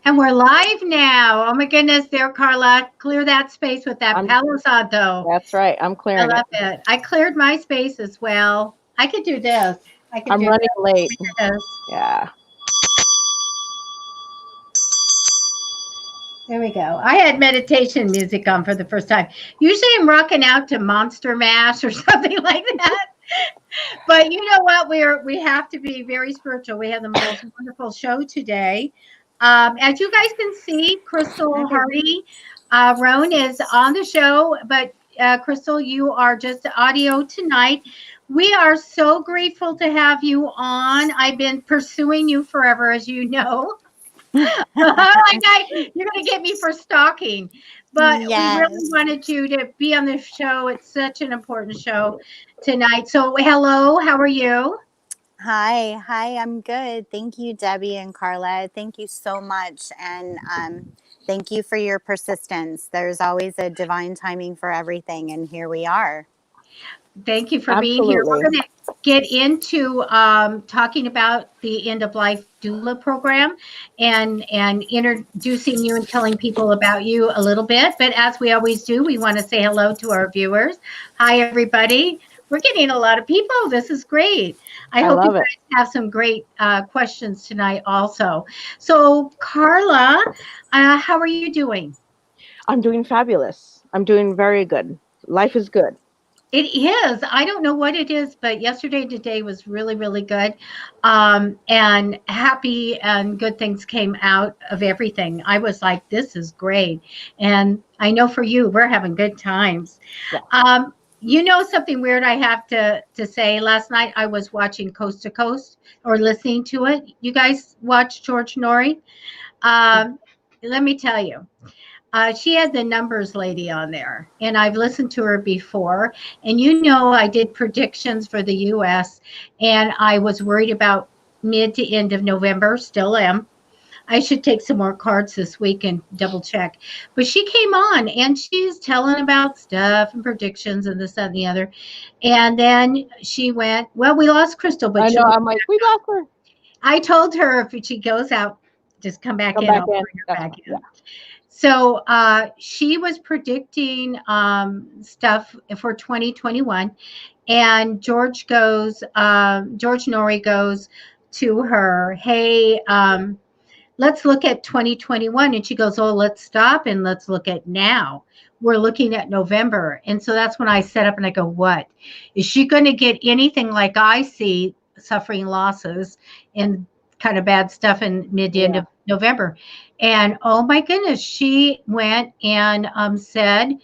And we're live now. Oh my goodness, there, Carla. Clear that space with that I'm Palo Santo. That's right. I'm I clearing it. love it. I cleared my space as well. I could do this. I could I'm do running late. this. Yeah. There we go. I had meditation music on for the first time. Usually I'm rocking out to Monster Mash or something like that. But you know what? We have to be very spiritual. We have the most wonderful show today. As you guys can see, Kristal Hardy, Roan is on the show, but Kristal, you are just audio tonight. We are so grateful to have you on. I've been pursuing you forever, as you know. You're going to get me for stalking, but we really Yes. wanted you to be on the show. It's such an important show tonight. So, hello, how are you? Hi, I'm good. Thank you, Debbie and Carla. Thank you so much. And thank you for your persistence. There's always a divine timing for everything. And here we are. Thank you for being here. We're Absolutely. going to get into talking about the End-of-Life Doula program and introducing you and telling people about you a little bit. But as we always do, we want to say hello to our viewers. Hi, everybody. We're getting a lot of people. This is great. I I hope you love it. guys have some great questions tonight also. So, Carla, how are you doing? I'm doing fabulous. I'm doing very good. Life is good. It is. I don't know what it is, but yesterday and today was really, really good. And happy and good things came out of everything. I was like, this is great. And I know for you, we're having good times. Yeah. You know something weird I have to say. Last night I was watching Coast to Coast or listening to it. You guys watch George Norrie? Let me tell you. She had the numbers lady on there, and I've listened to her before. And you know, I did predictions for the U.S., and I was worried about mid to end of November. Still am. I should take some more cards this week and double check. But she came on, and she's telling about stuff and predictions and this, that, and the other. And then she went, "Well, we lost Crystal, but I know. she'll be I'm like, we lost her. I told her if she goes out, just come back Come in. back I'll in. bring her That's back fine. in." Yeah. So she was predicting stuff for 2021, and George Norrie goes to her, "Hey, let's look at 2021," and she goes, "Oh, let's stop and let's look at now. We're looking at November." And so that's when I set up and I go, "What is she going to get anything like I see suffering losses and kind of bad stuff in mid to end Yeah. of November?" And oh my goodness, she went and said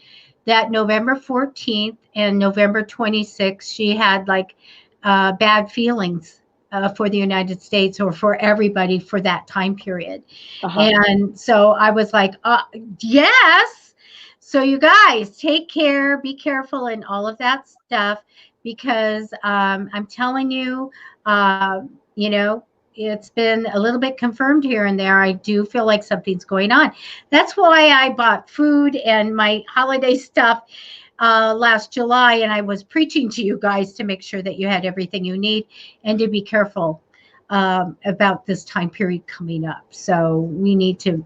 that November 14th and November 26th, she had like bad feelings for the United States or for everybody for that time period. Uh-huh. And so I was like, yes. So you guys take care, be careful, and all of that stuff because I'm telling you, you know, it's been a little bit confirmed here and there. I do feel like something's going on. That's why I bought food and my holiday stuff last July, and I was preaching to you guys to make sure that you had everything you need and to be careful about this time period coming up. So we need to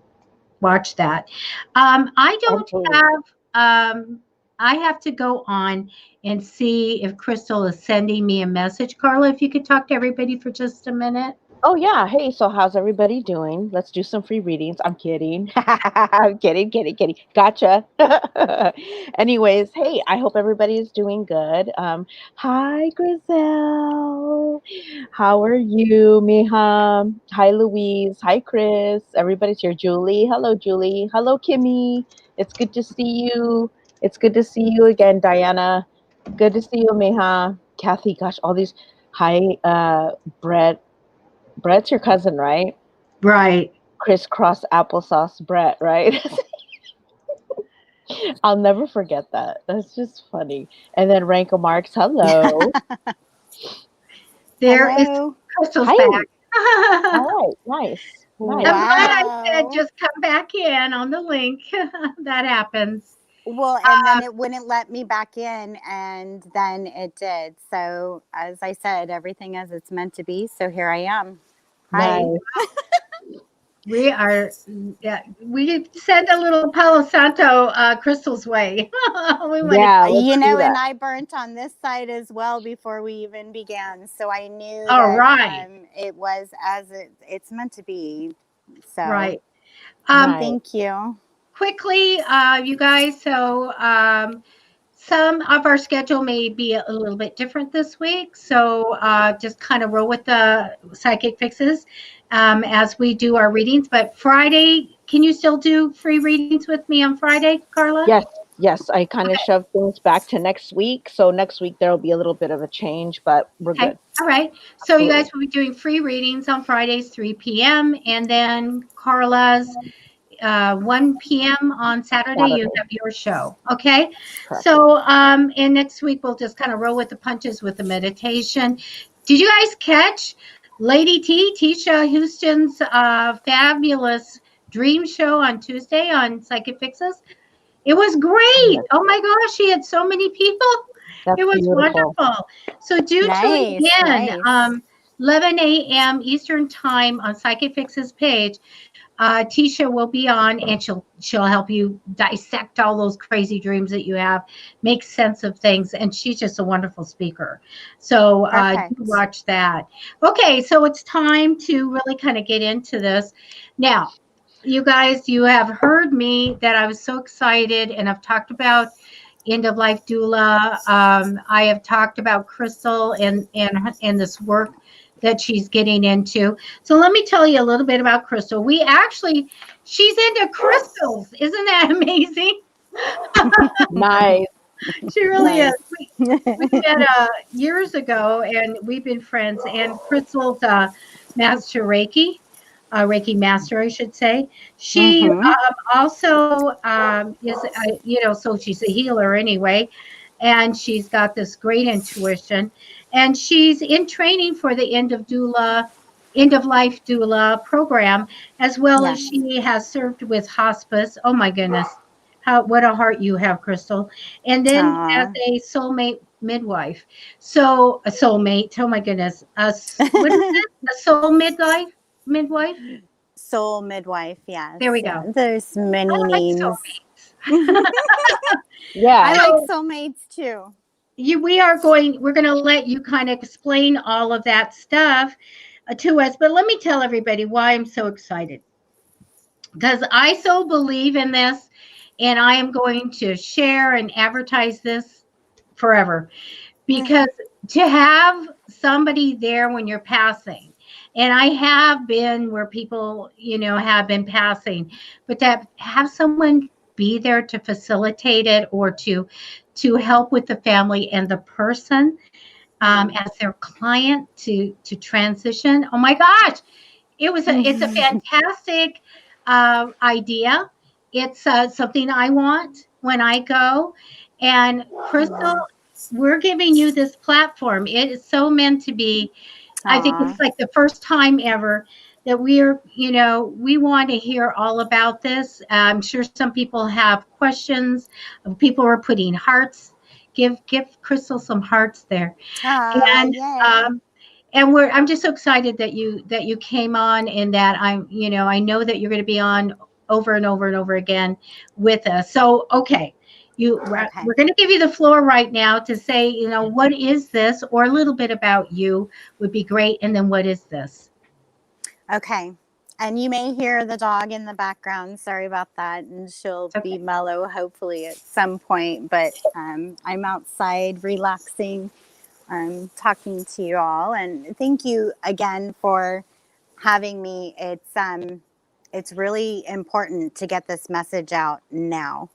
watch that. I don't Absolutely. I have to go on and see if Crystal is sending me a message. Carla, if you could talk to everybody for just a minute. Oh yeah. Hey, so how's everybody doing? Let's do some free readings. I'm kidding. I'm kidding. Gotcha. Anyways, hey, I hope everybody is doing good. Hi, Griselle. How are you, Miham? Hi, Louise. Hi, Chris. Everybody's here. Julie. Hello, Julie. Hello, Kimmy. It's good to see you. It's good to see you again, Diana. Good to see you, Miha. Kathy, gosh, all these. Hi, Brett. Brett's your cousin, right? Right. Crisscross applesauce Brett, right? I'll never forget that. That's just funny. And then Ranko Marks, hello. There is Hello. Crystal's Hi. back. All right, nice. I'm Nice. glad I said Wow. just come back in on the link. That happens. Well, and then it wouldn't let me back in, and then it did. So, as I said, everything as it's meant to be. So here I am. Hi. Nice. We are, yeah, we send a little Palo Santo Crystal's way. We want to. Yeah, let's You do know, and that. I burnt on this side as well before we even began. So I knew All that right, it was as it's meant to be. So right. Um, Nice. thank you. quickly, you guys. So, some of our schedule may be a little bit different this week. So, just kind of roll with the psychic fixes as we do our readings. But Friday, can you still do free readings with me on Friday, Carla? Yes, yes. I kind of shoved things back to next week. So next week there'll be a little bit of a change, but we're Okay. good. All right. So you guys Absolutely. will be doing free readings on Fridays, 3 p.m. And then Carla's 1 p.m. on Saturday, you Saturday. have your show. Okay. Correct. So, and next week we'll just kind of roll with the punches with the meditation. Did you guys catch Lady T, Tisha Houston's fabulous dream show on Tuesday on Psychic Fixes? It was great. Yes, Oh my gosh, she had so many people. that's It was beautiful. wonderful. So do tune Nice, in, nice. 11 a.m. Eastern Time on Psychic Fixes page. Tisha will be on, and she'll help you dissect all those crazy dreams that you have, make sense of things, and she's just a wonderful speaker. So do Perfect. watch that. Okay, so it's time to really kind of get into this now. You guys, you have heard me that I was so excited, and I've talked about End-of-Life Doula. I have talked about Kristal and this work that she's getting into. So let me tell you a little bit about Kristal. She's into crystals. Isn't that amazing? Nice. She really is. Nice. We met years ago, and we've been friends. And Kristal's master Reiki. Reiki master, I should say. She Mm-hmm. also is, so she's a healer anyway, and she's got this great intuition, and she's in training for the End of Life Doula program, as well as Yes. she has served with hospice. Oh my goodness, what a heart you have, Kristal! And then as Aw. a soulmate midwife, so a soulmate. Oh my goodness, what is it? A soul midwife. Soul midwife, yes. There we Yeah. go. There's many I like names. soulmates. I Yeah. like So soulmates too. we're going to let you kind of explain all of that stuff to us. But let me tell everybody why I'm so excited. Because I so believe in this, and I am going to share and advertise this forever. Because to have somebody there when you're passing, and I have been where people, have been passing, but to have someone be there to facilitate it or to help with the family and the person as their client to transition. Oh my gosh, it's a fantastic idea. It's something I want when I go. And Kristal, we're giving you this platform. It is so meant to be. I think Aw. it's like the first time ever that we want to hear all about this. I'm sure some people have questions. People are putting hearts. Give Kristal some hearts there. Aw, And yay. I'm just so excited that you came on, and that I know that you're going to be on over and over and over again with us. So okay, Okay. we're going to give you the floor right now to say, what is this, or a little bit about you would be great, and then what is this? Okay. And you may hear the dog in the background. Sorry about that. And she'll be Okay. mellow hopefully at some point. But I'm outside relaxing, talking to you all. And thank you again for having me. It's really important to get this message out now.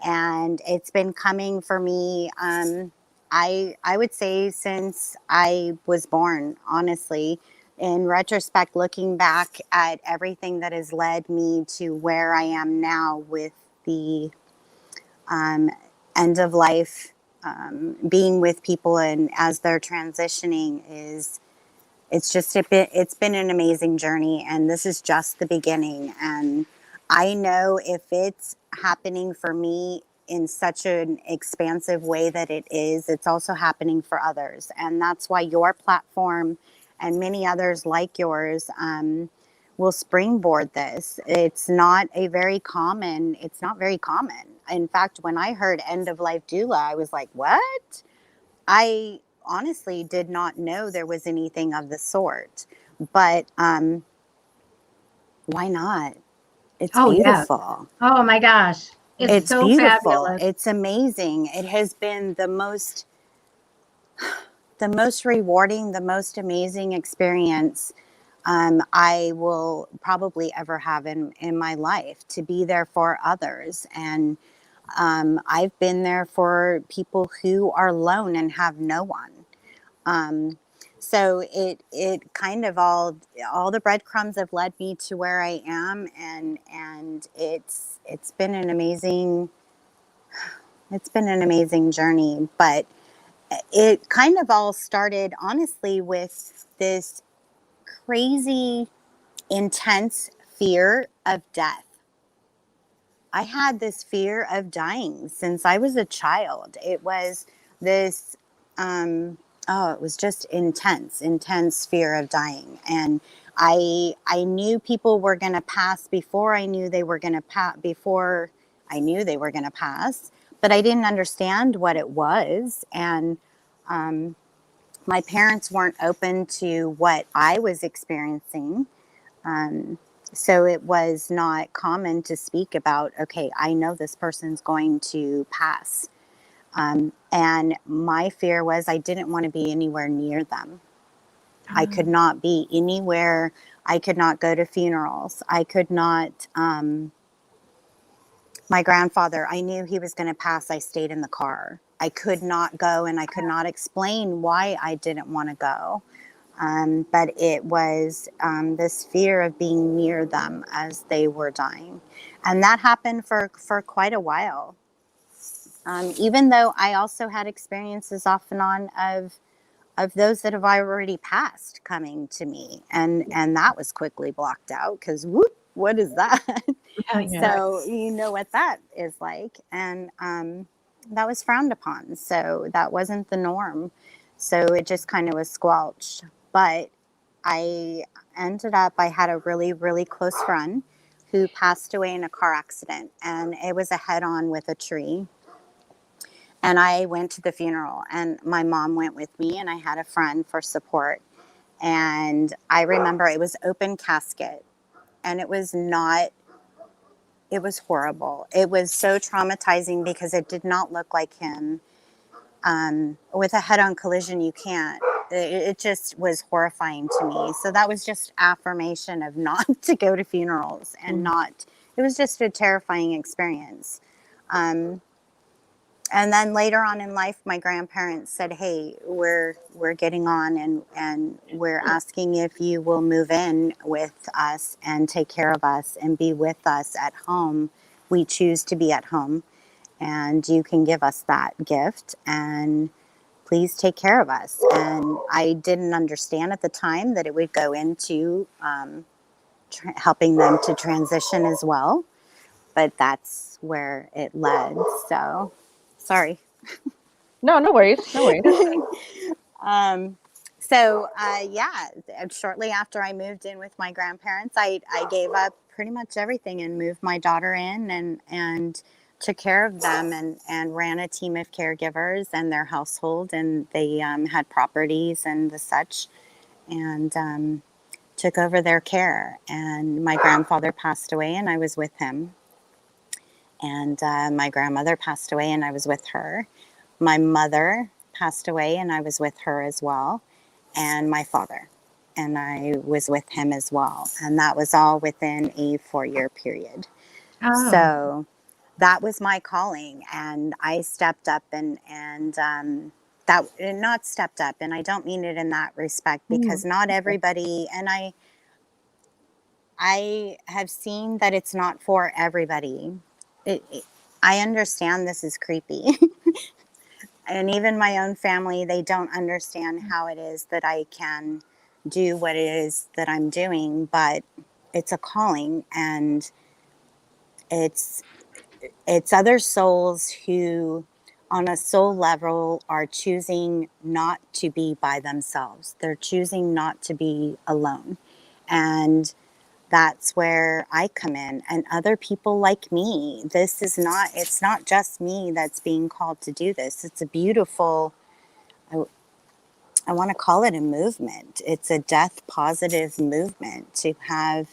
And it's been coming for me. I would say since I was born, honestly. In retrospect, looking back at everything that has led me to where I am now with the end of life, being with people and as they're transitioning it's been an amazing journey, and this is just the beginning. And I know if it's happening for me in such an expansive way that it is, it's also happening for others. And that's why your platform and many others like yours, will springboard this. It's not very common. In fact, when I heard End-of-Life Doula, I was like, what? I honestly did not know there was anything of the sort, but why not? It's Oh, yeah. beautiful. Oh my gosh. It's so beautiful. fabulous. It's amazing. It has been the most rewarding, the most amazing experience I will probably ever have in my life, to be there for others. And I've been there for people who are alone and have no one. So it kind of all the breadcrumbs have led me to where I am, and it's been an amazing journey. But it kind of all started honestly with this crazy, intense fear of death. I had this fear of dying since I was a child. It was this, it was just intense fear of dying. And I knew people were going to pass before I knew they were going to pass, but I didn't understand what it was. And my parents weren't open to what I was experiencing. So it was not common to speak about, okay, I know this person's going to pass. And my fear was I didn't want to be anywhere near them. I could not be anywhere. I could not go to funerals. I could not, my grandfather, I knew he was going to pass. I stayed in the car. I could not go, and I could not explain why I didn't want to go. But it was this fear of being near them as they were dying. And that happened for quite a while. Even though I also had experiences off and on of those that have already passed coming to me. And that was quickly blocked out because, whoop, what is that? Yeah. So you know what that is like. And that was frowned upon. So that wasn't the norm. So it just kind of was squelched. But I had a really, really close friend who passed away in a car accident, and it was a head-on with a tree. And I went to the funeral, and my mom went with me, and I had a friend for support. And I remember it was open casket, and it was horrible. It was so traumatizing because it did not look like him. With a head-on collision, you can't. It just was horrifying to me. So that was just affirmation of not to go to funerals and it was just a terrifying experience. And then later on in life, my grandparents said, hey, we're getting on, and we're asking if you will move in with us and take care of us and be with us at home. We choose to be at home, and you can give us that gift, and please take care of us. And I didn't understand at the time that it would go into helping them to transition as well. But that's where it led. So, sorry. No worries. No worries. Shortly after I moved in with my grandparents, I gave up pretty much everything and moved my daughter in and took care of them and ran a team of caregivers and their household, and they had properties and the such, and took over their care. And my grandfather passed away, and I was with him. And my grandmother passed away, and I was with her. My mother passed away, and I was with her as well. And my father, and I was with him as well. And that was all within a 4-year period. Oh. So that was my calling, and I stepped up and that not stepped up, and I don't mean it in that respect, because not everybody, and I have seen that it's not for everybody. I understand this is creepy. And even my own family, they don't understand how it is that I can do what it is that I'm doing, but it's a calling, and it's other souls who on a soul level are choosing not to be by themselves. They're choosing not to be alone. And that's where I come in, and other people like me. It's not just me that's being called to do this. It's a beautiful, I want to call it a movement. It's a death positive movement to have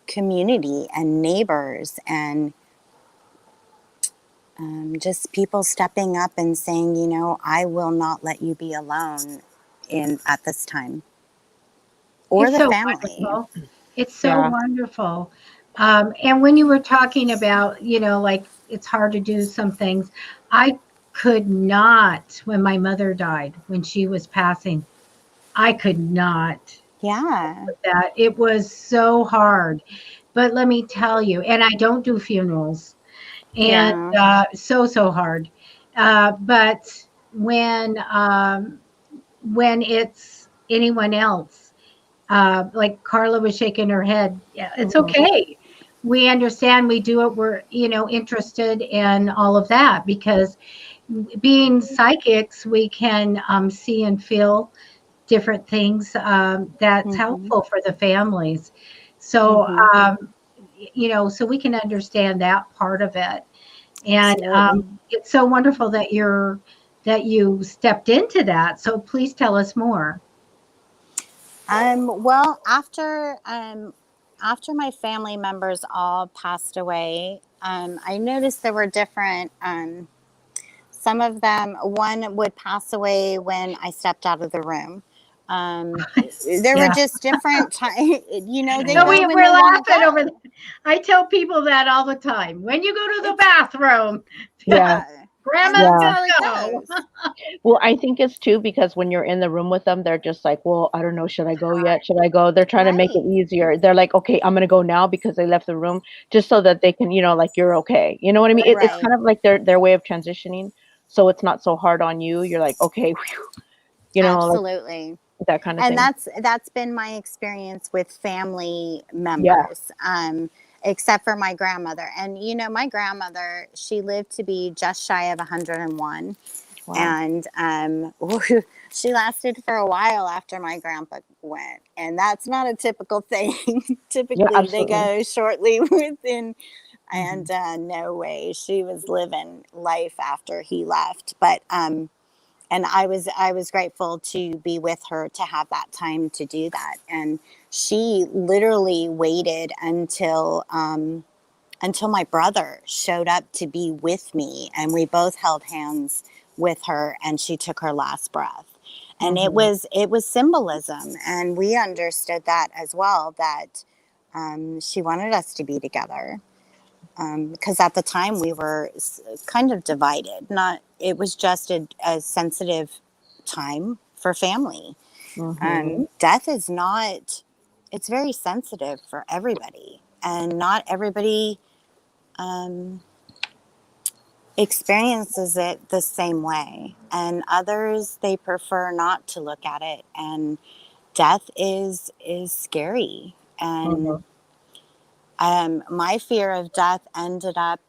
community and neighbors and just people stepping up and saying, you know, I will not let you be alone at this time, or It's the so family. wonderful. It's so Yeah. wonderful. And when you were talking about, you know, like it's hard to do some things, I could not, when my mother died, when she was passing, I could not Yeah. with that. It was so hard. But let me tell you, and I don't do funerals, and Yeah. so hard. But when it's anyone else, like Carla was shaking her head. Yeah, it's Mhm. okay. We understand. We do it. We're, you know, interested in all of that because being psychics, we can see and feel different things that's Mm-hmm. helpful for the families. So, Mm-hmm. you know, so we can understand that part of it. And Absolutely. it's so wonderful that you stepped into that. So please tell us more. Well, after my family members all passed away, I noticed there were different. Some of them, one would pass away when I stepped out of the room. There were Yeah. just different times. You know, they No, go when we're they want to laughing over. go. I tell people that all the time. When you go to the It's bathroom, Yeah. yeah, and grandma's that's Yeah. how it gonna go. goes. Well, I think it's too because when you're in the room with them, they're just like, well, I don't know, should I go yet? Should I go? They're trying to make it Right. easier. They're like, okay, I'm gonna go now because they left the room just so that they can, you know, like you're okay. You know what I mean? It's Right. kind of like their way of transitioning, so it's not so hard on you. You're like, okay, whew, you know, like Absolutely. that kind of And thing. that's been my experience with family Yeah. members, except for my grandmother. And you know, my grandmother, she lived to be just shy of 101, Wow. and she lasted for a while after my grandpa went, and that's not a typical thing. Yeah, Typically they absolutely. go shortly within, Hmm. and no way, she was living life after he left. But and I was grateful to be with her to have that time to do that. And she literally waited until my brother showed up to be with me, and we both held hands with her, and she took her last breath. And Hmm. it was symbolism, and we understood that as well, that she wanted us to be together, because at the time we were kind of divided. Not, it was just a sensitive time for family. Hmm. Death is not. It's very sensitive for everybody, and not everybody um, experiences it the same way. And others, they prefer not to look at it. And death is scary. And Hmm. my fear of death ended up,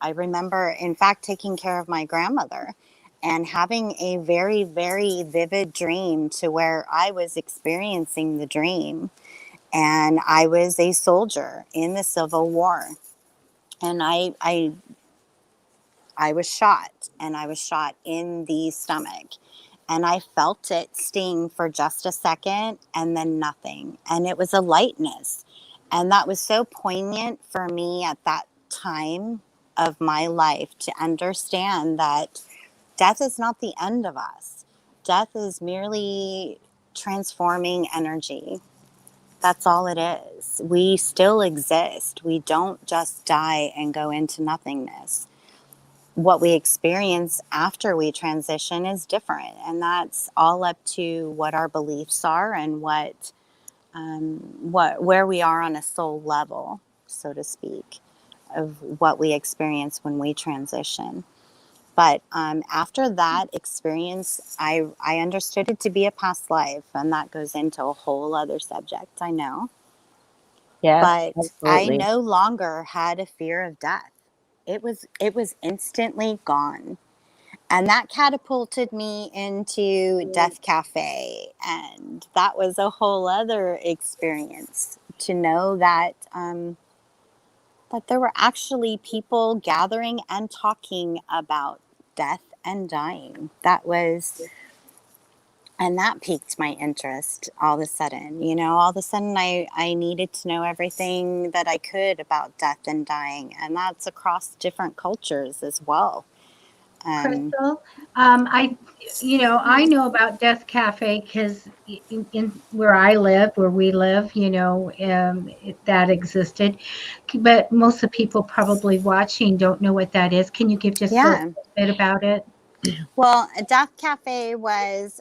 I remember, in fact, taking care of my grandmother and having a very, very vivid dream to where I was experiencing the dream. And I was a soldier in the Civil War. And I was shot, and I was shot in the stomach. And I felt it sting for just a second and then nothing. And it was a lightness. And that was so poignant for me at that time of my life to understand that death is not the end of us. Death is merely transforming energy. That's all it is. We still exist. We don't just die and go into nothingness. What we experience after we transition is different, and that's all up to what our beliefs are and where we are on a soul level, so to speak, of what we experience when we transition. But after that experience, I understood it to be a past life, and that goes into a whole other subject, I know. Yes, But I absolutely. no longer had a fear of death. It was instantly gone. And that catapulted me into Death Cafe. And that was a whole other experience to know that that there were actually people gathering and talking about death and dying. And that piqued my interest all of a sudden. You know, all of a sudden I needed to know everything that I could about death and dying. And that's across different cultures as well. Kristal, I know about Death Cafe because in where I live, where we live, that existed. But most of the people probably watching don't know what that is. Can you give just a little bit about it? Well, a Death Cafe was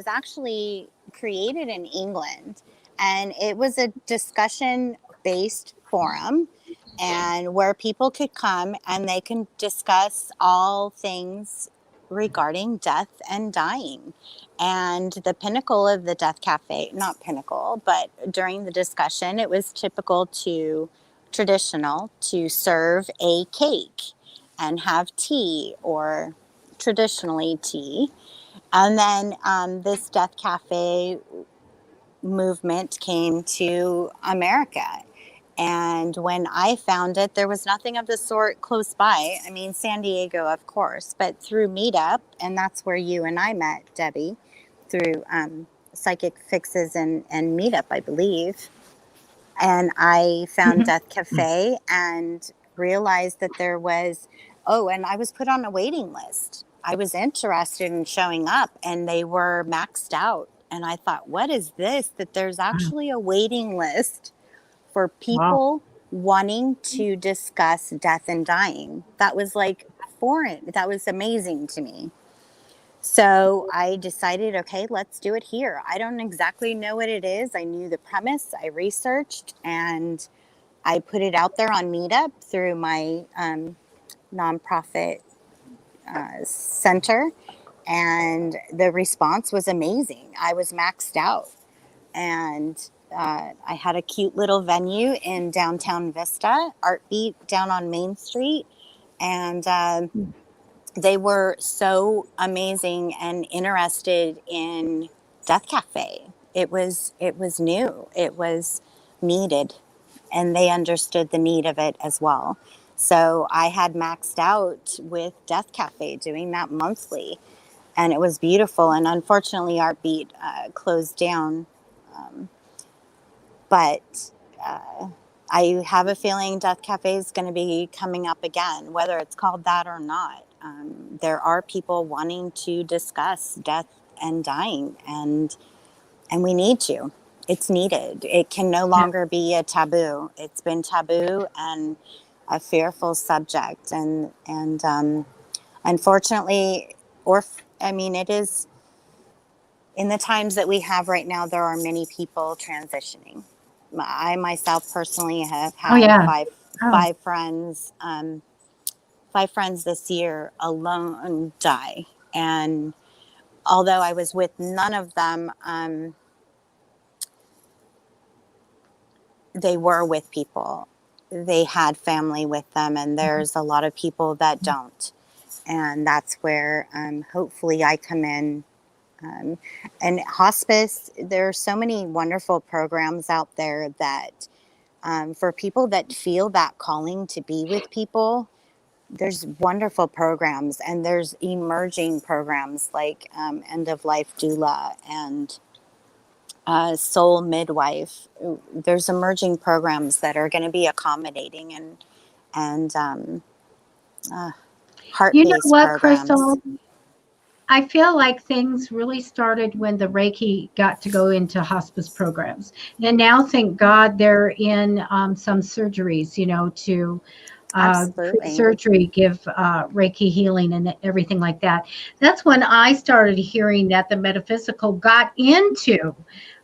actually created in England, and it was a discussion-based forum, and where people could come and they can discuss all things regarding death and dying. And the pinnacle of the Death Cafe, not pinnacle, but during the discussion, it was traditional to serve a cake and have tea, or traditionally tea. And then this Death Cafe movement came to America. And when I found it, there was nothing of the sort close by. I mean, San Diego, of course, but through Meetup, and that's where you and I met, Debbie, through Psychicfixes and Meetup, I believe. And I found Death Cafe and realized that there was, and I was put on a waiting list. I was interested in showing up, and they were maxed out. And I thought, what is this? That there's actually a waiting list for people wanting to discuss death and dying. That was like foreign. That was amazing to me. So I decided, okay, let's do it here. I don't exactly know what it is. I knew the premise. I researched, and I put it out there on Meetup through my nonprofit center. And the response was amazing. I was maxed out. And I had a cute little venue in downtown Vista, Artbeat down on Main Street. And they were so amazing and interested in Death Cafe. It was new. It was needed. And they understood the need of it as well. So I had maxed out with Death Cafe, doing that monthly. And it was beautiful. And unfortunately, Artbeat closed down. But I have a feeling Death Cafe is going to be coming up again, whether it's called that or not. There are people wanting to discuss death and dying, and we need to. It's needed. It can no longer be a taboo. It's been taboo and a fearful subject, and unfortunately, it is. In the times that we have right now, there are many people transitioning. I myself personally have had five friends. 5 friends this year alone die. And although I was with none of them, they were with people. They had family with them, and there's a lot of people that don't. And that's where hopefully I come in. And hospice, there are so many wonderful programs out there that for people that feel that calling to be with people, there's wonderful programs, and there's emerging programs like End-of-Life Doula and Soul Midwife. There's emerging programs that are going to be accommodating and heart-based You know what, programs. Kristal? I feel like things really started when the Reiki got to go into hospice programs. And now, thank God, they're in some surgeries, to surgery, give Reiki healing and everything like that. That's when I started hearing that the metaphysical got into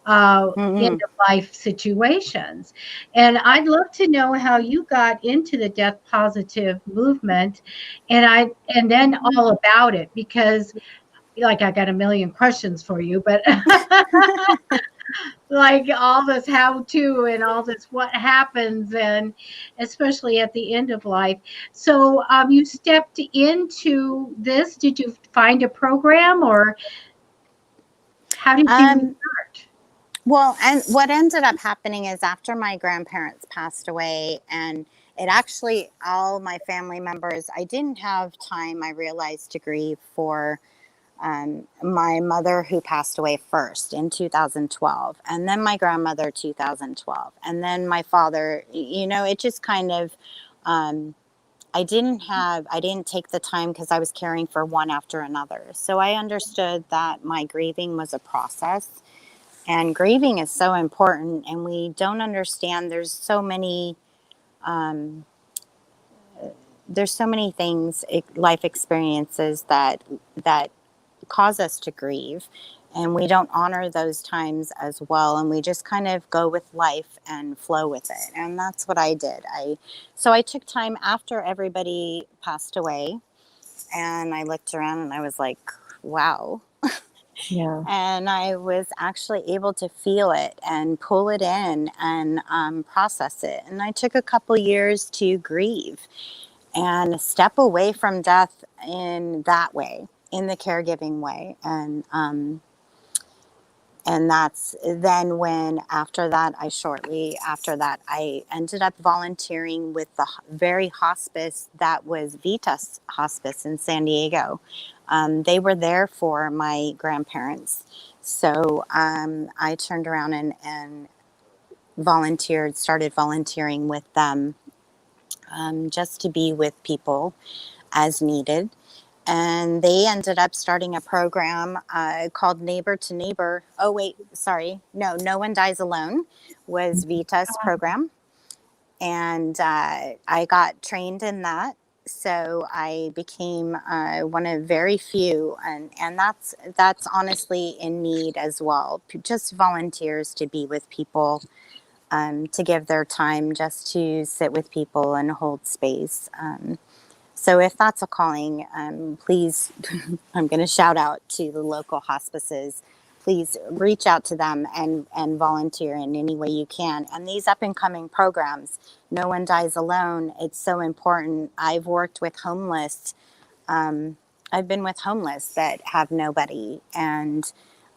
end-of-life situations. And I'd love to know how you got into the death positive movement, and then all about it, because I got a million questions for you, but like all this how-to and all this what happens, and especially at the end of life. So you stepped into this. Did you find a program, or how did you start? Well, and what ended up happening is after my grandparents passed away, and it actually, all my family members, I didn't have time, I realized, to grieve for my mother, who passed away first in 2012, and then my grandmother 2012, and then my father. You know, it just kind of, I didn't take the time because I was caring for one after another. So I understood that my grieving was a process, and grieving is so important, and we don't understand um, there's so many things, life experiences that cause us to grieve, and we don't honor those times as well, and we just kind of go with life and flow with it. And that's what I did. So I took time after everybody passed away, and I looked around and I was like, wow. Yeah. And I was actually able to feel it and pull it in and process it. And I took a couple years to grieve and step away from death in that way, in the caregiving way. And that's then when, after that, shortly after that, I ended up volunteering with the very hospice that was Vitas Hospice in San Diego. They were there for my grandparents. So I turned around and started volunteering with them, just to be with people as needed. And they ended up starting a program called Neighbor to Neighbor. Oh, wait, sorry. No One Dies Alone was Vita's program. And I got trained in that. So I became one of very few, and that's honestly in need as well. Just volunteers to be with people, to give their time just to sit with people and hold space. So if that's a calling, please, I'm going to shout out to the local hospices. Please reach out to them and volunteer in any way you can. And these up and coming programs, No One Dies Alone, it's so important. I've worked with homeless. I've been with homeless that have nobody. And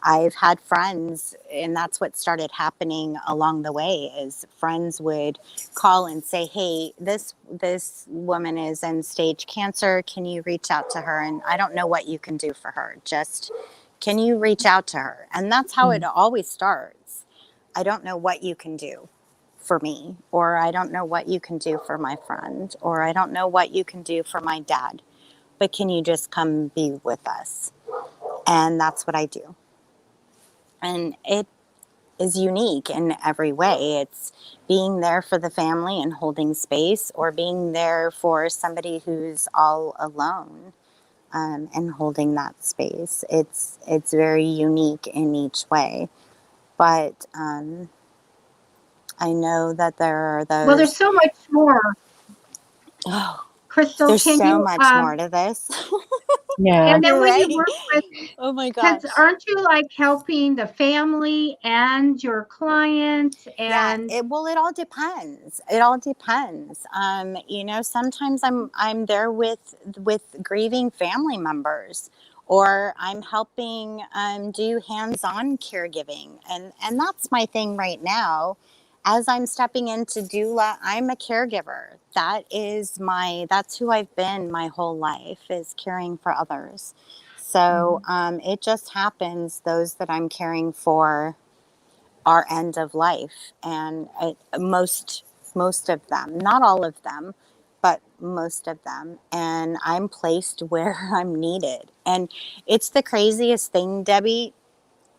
I've had friends, and that's what started happening along the way, is friends would call and say, hey, this woman is in stage cancer. Can you reach out to her? And I don't know what you can do for her. Just, can you reach out to her? And that's how it always starts. I don't know what you can do for me, or I don't know what you can do for my friend, or I don't know what you can do for my dad, but can you just come be with us? And that's what I do. And it is unique in every way. It's being there for the family and holding space, or being there for somebody who's all alone, and holding that space. It's very unique in each way. But I know that there are those. Well, there's so much more. Oh, Kristal, there's can so you much more to this. Yeah. and then You're when right. you work with, Oh my gosh. because aren't you like helping the family and your client? Yeah, And it all depends. It all depends. Sometimes I'm there with grieving family members, or I'm helping do hands-on caregiving, and that's my thing right now. As I'm stepping into doula, I'm a caregiver. That's who I've been my whole life, is caring for others. So it just happens those that I'm caring for are end of life, and most of them, not all of them, but most of them, and I'm placed where I'm needed. And it's the craziest thing, Debbie.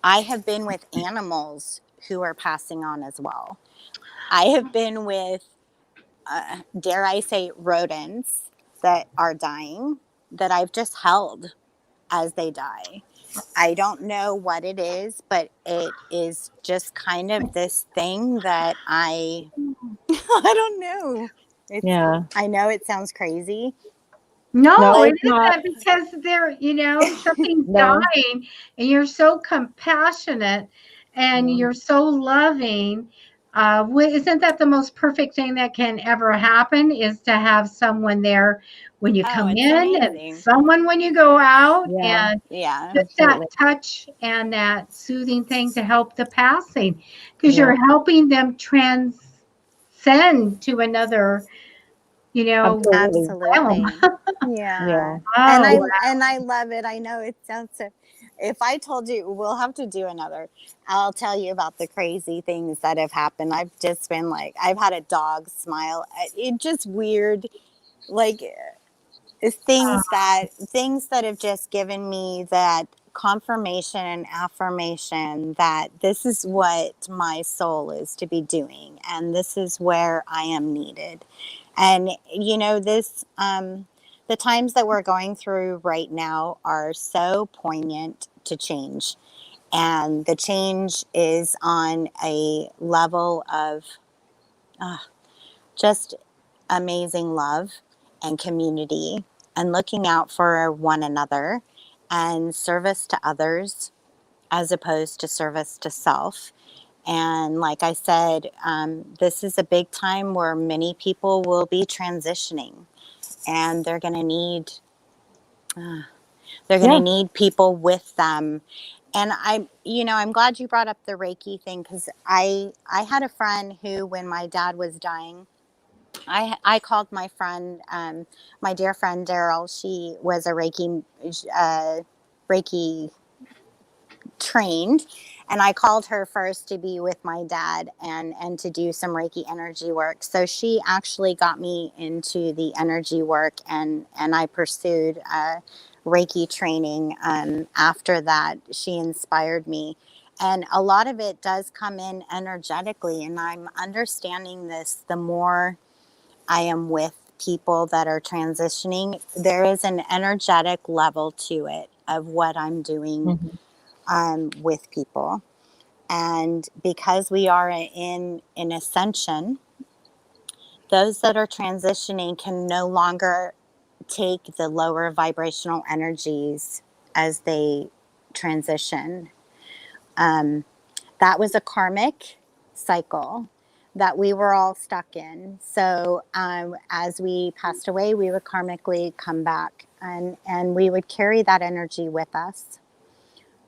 I have been with animals who are passing on as well. I have been with dare I say, rodents that are dying, that I've just held as they die. I don't know what it is, but it is just kind of this thing that I don't know. Yeah. I know it sounds crazy. no, No, it it's not. isn't, because they're, something's No. dying, and you're so compassionate and Mm. you're so loving. Isn't that the most perfect thing that can ever happen, is to have someone there when you Oh, come it's in amazing. and someone when you go out, Yeah. and Yeah. just Absolutely. that touch and that soothing thing to help the passing, because Yeah. you're helping them transcend to another, Absolutely. Absolutely. realm. Yeah. Oh, And I love it. I know it sounds so, if I told you, we'll have to do another. I'll tell you about the crazy things that have happened. I've just been like, I've had a dog smile. It just weird, like things that have just given me that confirmation and affirmation that this is what my soul is to be doing, and this is where I am needed. And this the times that we're going through right now are so poignant to change, and the change is on a level of just amazing love and community and looking out for one another and service to others as opposed to service to self. And like I said, this is a big time where many people will be transitioning, and they're going to need Yeah. people with them. And I'm glad you brought up the Reiki thing, because I had a friend who, when my dad was dying, I called my friend, my dear friend Daryl. She was a Reiki trained, and I called her first to be with my dad and to do some Reiki energy work. So she actually got me into the energy work, and I pursued Reiki training. After that, she inspired me. And a lot of it does come in energetically, and I'm understanding this the more I am with people that are transitioning. There is an energetic level to it of what I'm doing Mhm. with people. And because we are in ascension, those that are transitioning can no longer take the lower vibrational energies as they transition. That was a karmic cycle that we were all stuck in. So as we passed away, we would karmically come back, and we would carry that energy with us.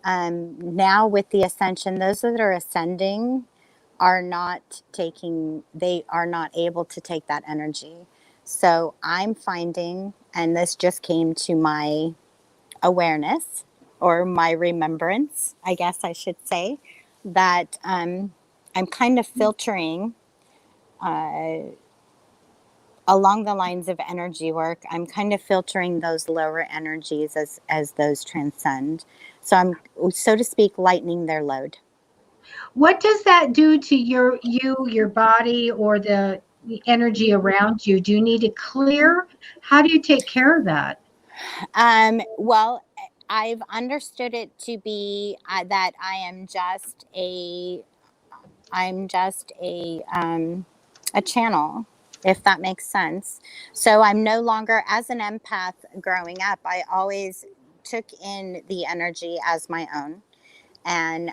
Now with the ascension, those that are ascending they are not able to take that energy. So I'm finding, and this just came to my awareness or my remembrance, I guess I should say, that I'm kind of filtering along the lines of energy work. I'm kind of filtering those lower energies as those transcend. So I'm, so to speak, lightening their load. what does that do to your body, or the energy around you? Do you need to clear? How do you take care of that? Well, I've understood it to be that I'm just a channel, if that makes sense. So I'm no longer, as an empath growing up, I always took in the energy as my own, and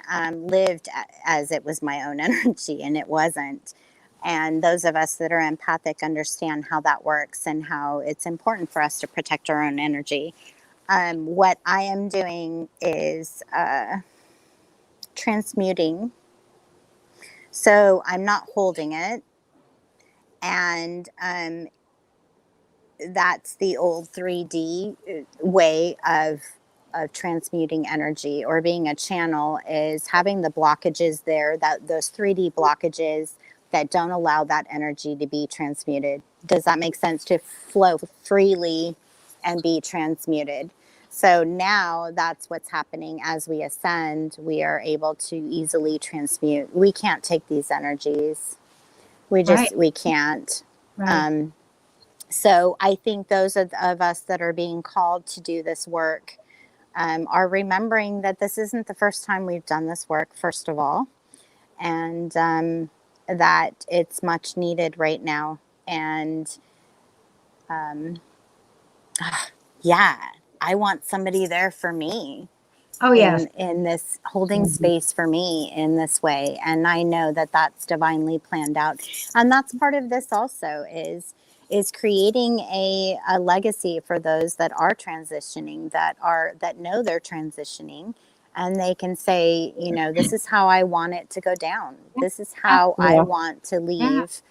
lived as it was my own energy, and it wasn't. And those of us that are empathic understand how that works and how it's important for us to protect our own energy. What I am doing is transmuting. So I'm not holding it. And that's the old 3D way of transmuting energy, or being a channel, is having the blockages there, that those 3D blockages that don't allow that energy to be transmuted. Does that make sense? To flow freely and be transmuted. So now that's what's happening as we ascend. We are able to easily transmute. We can't take these energies. Right, We can't. right. Um, so I think those of us that are being called to do this work are remembering that this isn't the first time we've done this work, first of all, and that it's much needed right now. And yeah, I want somebody there for me. Oh, yes. in this holding space for me in this way. And I know that that's divinely planned out. And that's part of this also is creating a legacy for those that are transitioning, that know they're transitioning, and they can say, you know, this is how I want it to go down. This is how I want to leave.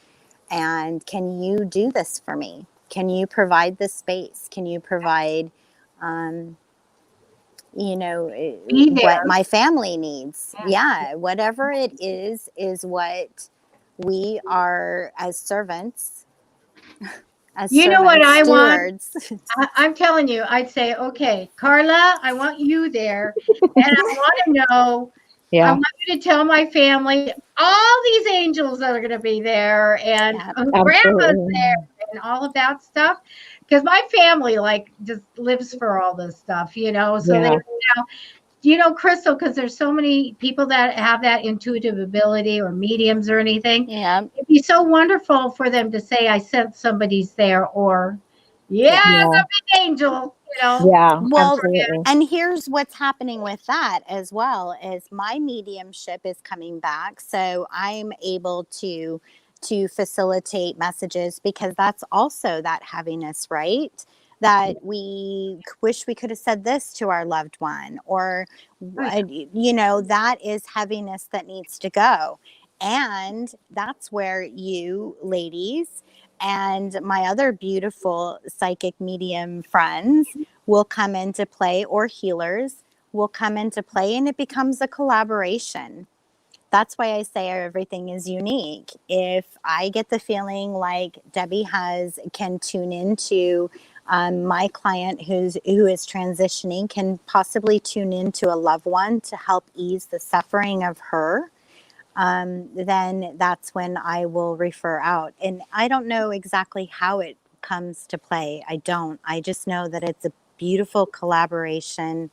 And can you do this for me? Can you provide the space? Can you provide, you know, what my family needs? Yeah, whatever it is what we are as servants, as you know what I stewards. want? I'm telling you, I'd say, okay, Carla, I want you there. And I want to know, I want you to tell my family all these angels that are going to be there and grandma's there and all of that stuff. Because my family, like, just lives for all this stuff, you know. So they, you know, Kristal, because there's so many people that have that intuitive ability or mediums or anything. Yeah. It'd be so wonderful for them to say, I sense somebody's there, or, the big angel, you know. Yeah. Well, absolutely. and here's what's happening with that as well, is my mediumship is coming back. So I'm able to facilitate messages, because that's also that heaviness, right? That we wish we could have said this to our loved one, or, you know, that is heaviness that needs to go. And that's where you ladies and my other beautiful psychic medium friends will come into play, or healers will come into play, and it becomes a collaboration. That's why I say everything is unique. If I get the feeling like Debbie can tune into my client who is transitioning, can possibly tune into a loved one to help ease the suffering of her, then that's when I will refer out. And I don't know exactly how it comes to play. I don't. I just know that it's a beautiful collaboration,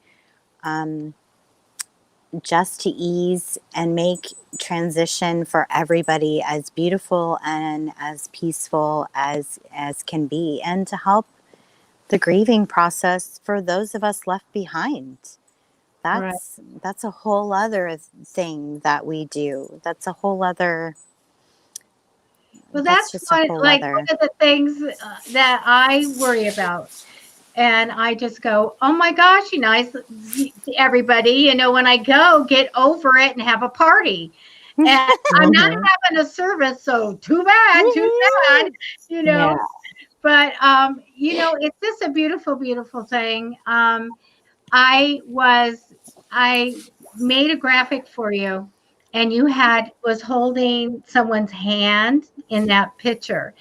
just to ease and make transition for everybody as beautiful and as peaceful as can be, and to help the grieving process for those of us left behind. That's a whole other thing that we do. That's a whole other. Well, that's one of the things that I worry about. And I just go, oh my gosh, you know, everybody, you know, when I go, get over it and have a party. And I'm not having a service, so too bad, you know. But, you know, it's just a beautiful, beautiful thing. I made a graphic for you, and you was holding someone's hand in that picture.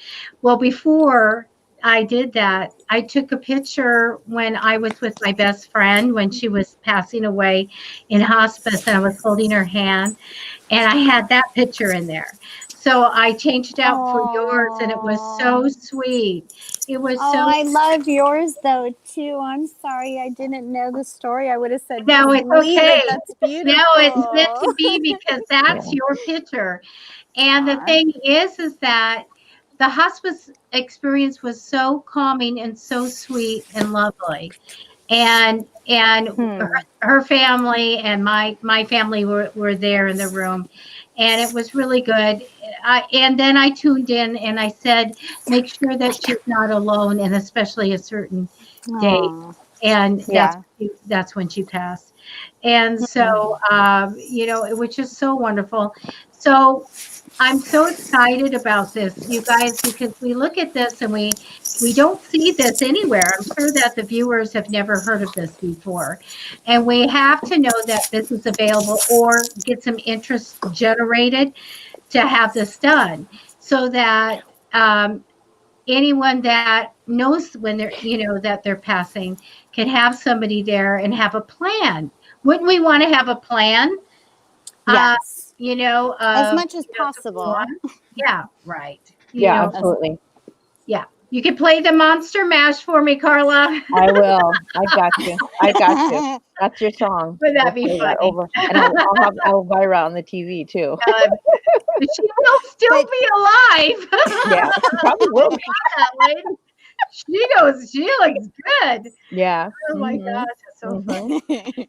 Well, before I did that, I took a picture when I was with my best friend when she was passing away in hospice, and I was holding her hand, and I had that picture in there. So I changed it out for yours, and it was so sweet. It was so. I love yours though too. I'm sorry, I didn't know the story. I would have said, no, it's okay. That's beautiful. No, it's meant to be, because that's your picture. And the thing is that the hospice experience was so calming and so sweet and lovely. And her family and my family were there in the room, and it was really good. And then I tuned in and I said, make sure that she's not alone, and especially a certain day. And that's when she passed. And so, you know, it was just so wonderful. So I'm so excited about this, you guys, because we look at this and we don't see this anywhere. I'm sure that the viewers have never heard of this before. And we have to know that this is available, or get some interest generated to have this done, so that anyone that knows when they're, you know, that they're passing can have somebody there and have a plan. Wouldn't we want to have a plan? Yes. You know, as much as possible. Yeah, right. You know, absolutely. Yeah. You can play the Monster Mash for me, Carla. I will. I got you. That's your song. Would that be funny? And I'll have Elvira on the TV too. She will still be alive. Yeah, she probably will be. She goes, she looks good. Yeah. Oh my Mhm. gosh, that's so funny.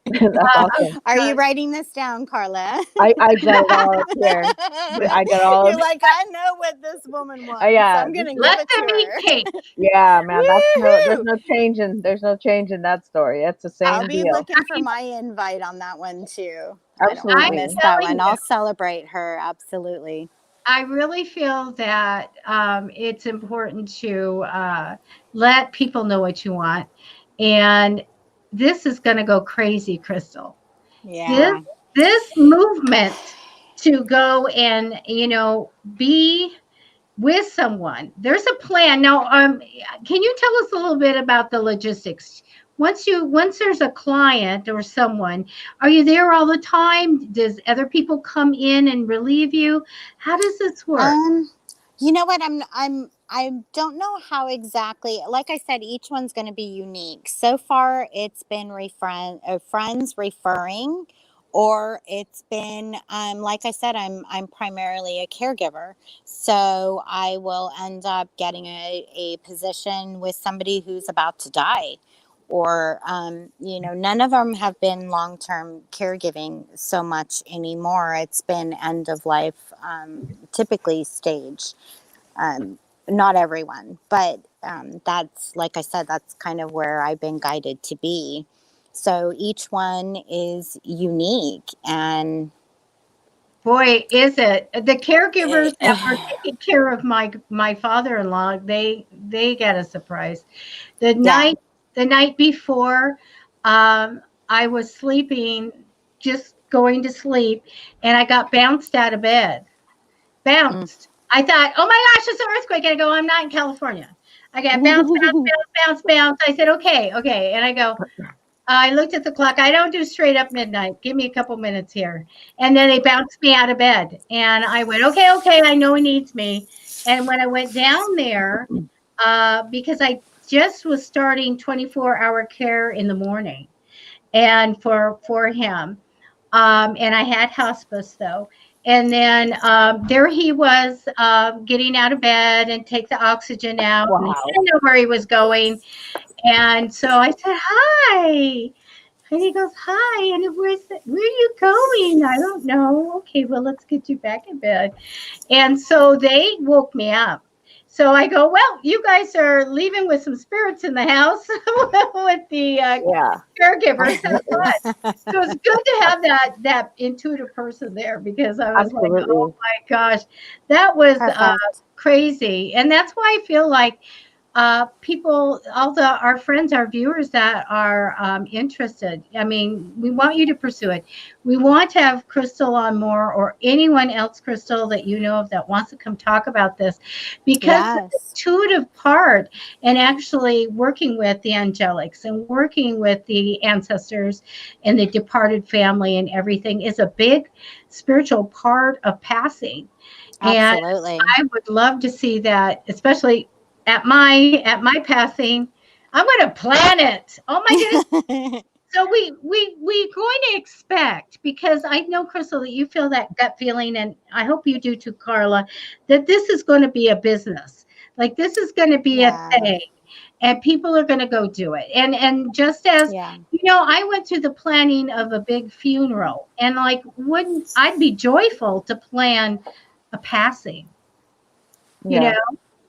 That's awesome. Are you writing this down, Carla? I got it all up here. I got all You're of like, I know what this woman wants. yeah. I'm gonna give Let it them to eat her. cake. Yeah, man. There's Woohoo! no changing. There's no change in that story. It's the I'll same be deal. looking for my invite on that one too. I don't want to I'm miss Absolutely. that telling one. you, I'll celebrate her. Absolutely. I really feel that it's important to let people know what you want. And this is going to go crazy, Crystal. This Yeah. this movement to go and be with someone. There's a plan. Now, can you tell us a little bit about the logistics? Once there's a client or someone, are you there all the time? Does other people come in and relieve you? How does this work? You know what? I don't know how exactly. Like I said, each one's going to be unique. So far, it's been friends referring, or it's been like I said, I'm primarily a caregiver, so I will end up getting a position with somebody who's about to die. Or, none of them have been long term caregiving so much anymore. It's been end of life, typically stage. Um, Not everyone, but that's, like I said, that's kind of where I've been guided to be. So each one is unique. And Boy, is it the caregivers that were taking care of my father-in-law? They got a surprise. The yeah. night before, I was sleeping, just going to sleep, and I got bounced out of bed. Mm. Bounced. I thought, oh my gosh, it's an earthquake. I go, I'm not in California. I got bounced, bounce, bounce, bounce, bounce. I said, okay, okay. And I go, I looked at the clock. I don't do straight up midnight. Give me a couple minutes here. And then they bounced me out of bed. And I went, okay, okay. I know he needs me. And when I went down there, because I just was starting 24-hour care in the morning and for him. And I had hospice though. And then there he was getting out of bed and take the oxygen out. And he Wow. didn't know where he was going. And so I said, hi. And he goes, hi. And where are you going? I don't know. Okay, well, let's get you back in bed. And so they woke me up. So I go, well, you guys are leaving with some spirits in the house with the Yeah. caregivers. That's Absolutely. what. So it's good to have that intuitive person there because I was like, oh Absolutely. my gosh, that was Perfect. crazy. And that's why I feel like people, our friends, our viewers that are interested. I mean, we want you to pursue it. We want to have Crystal on more, or anyone else, Crystal, that you know of that wants to come talk about this, because the Yes. intuitive part and actually working with the angelics and working with the ancestors and the departed family and everything is a big spiritual part of passing. And Absolutely. I would love to see that, especially at my passing. I'm going to plan it. Oh my goodness. So we're going to expect, because I know, Crystal, that you feel that gut feeling, and I hope you do too, Carla, that this is going to be a business. Like this is going to be a Yeah. thing, and people are going to go do it. And just as Yeah. I went through the planning of a big funeral, and like, wouldn't I'd be joyful to plan a passing, you know? Yeah.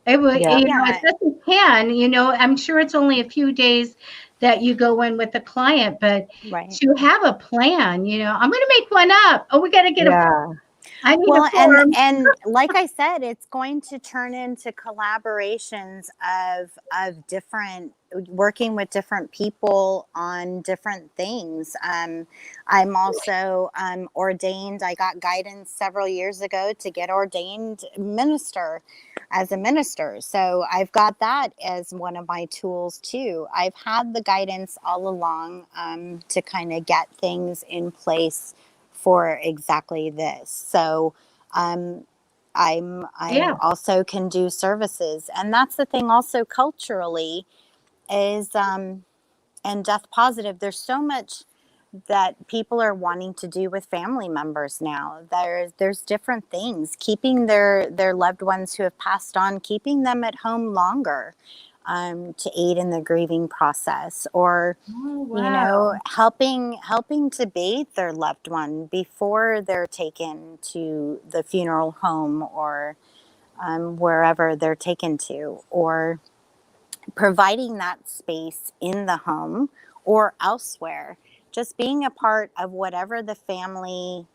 It would, Yeah. as Yeah. best you can, I'm sure it's only a few days that you go in with the client, but Right. to have a plan, I'm going to make one up. Oh, we got to get Yeah. I need Well, a form. and like I said, it's going to turn into collaborations of different, working with different people on different things. I'm also ordained. I got guidance several years ago to get ordained as a minister. So I've got that as one of my tools too. I've had the guidance all along to kind of get things in place for exactly this. So I Yeah. also can do services, and that's the thing. Also, culturally, is and death positive. There's so much that people are wanting to do with family members now. There's different things, keeping their loved ones who have passed on, keeping them at home longer. to aid in the grieving process, or Oh, you know, wow. helping to bathe their loved one before they're taken to the funeral home, or wherever they're taken to, or providing that space in the home or elsewhere. Just being a part of whatever the family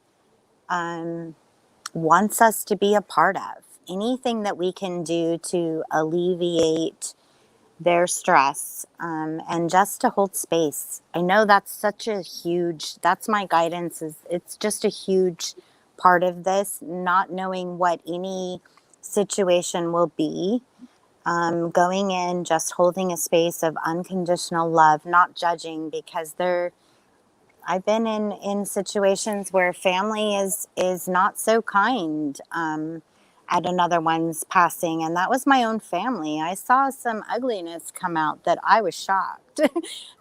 wants us to be a part of. Anything that we can do to alleviate their stress, and just to hold space. I know that's such a huge, that's my guidance, is it's just a huge part of this, not knowing what any situation will be. Going in, just holding a space of unconditional love, not judging, because I've been in situations where family is not so kind at another one's passing, and that was my own family. I saw some ugliness come out that I was shocked,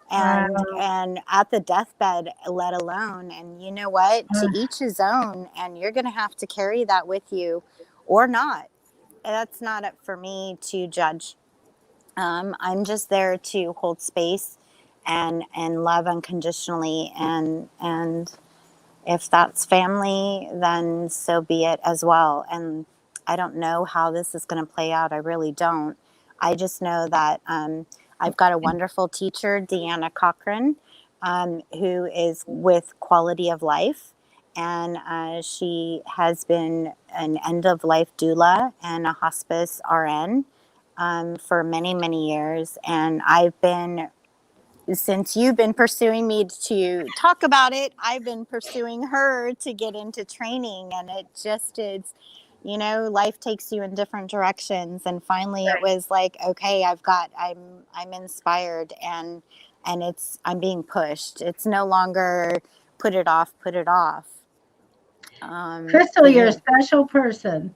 and at the deathbed, let alone. And you know what? To each his own, and you're going to have to carry that with you, or not. That's not up for me to judge. I'm just there to hold space and love unconditionally, and if that's family, then so be it as well. And I don't know how this is going to play out. I really don't. I just know that I've got a wonderful teacher, Deanna Cochran, who is with Quality of Life, and she has been an end-of-life doula and a hospice RN for many, many years. And I've been, since you've been pursuing me to talk about it, I've been pursuing her to get into training. And it just is, you know, life takes you in different directions. And finally it was like, okay, I'm inspired, and I'm being pushed. It's no longer put it off. Kristal, you're a special person.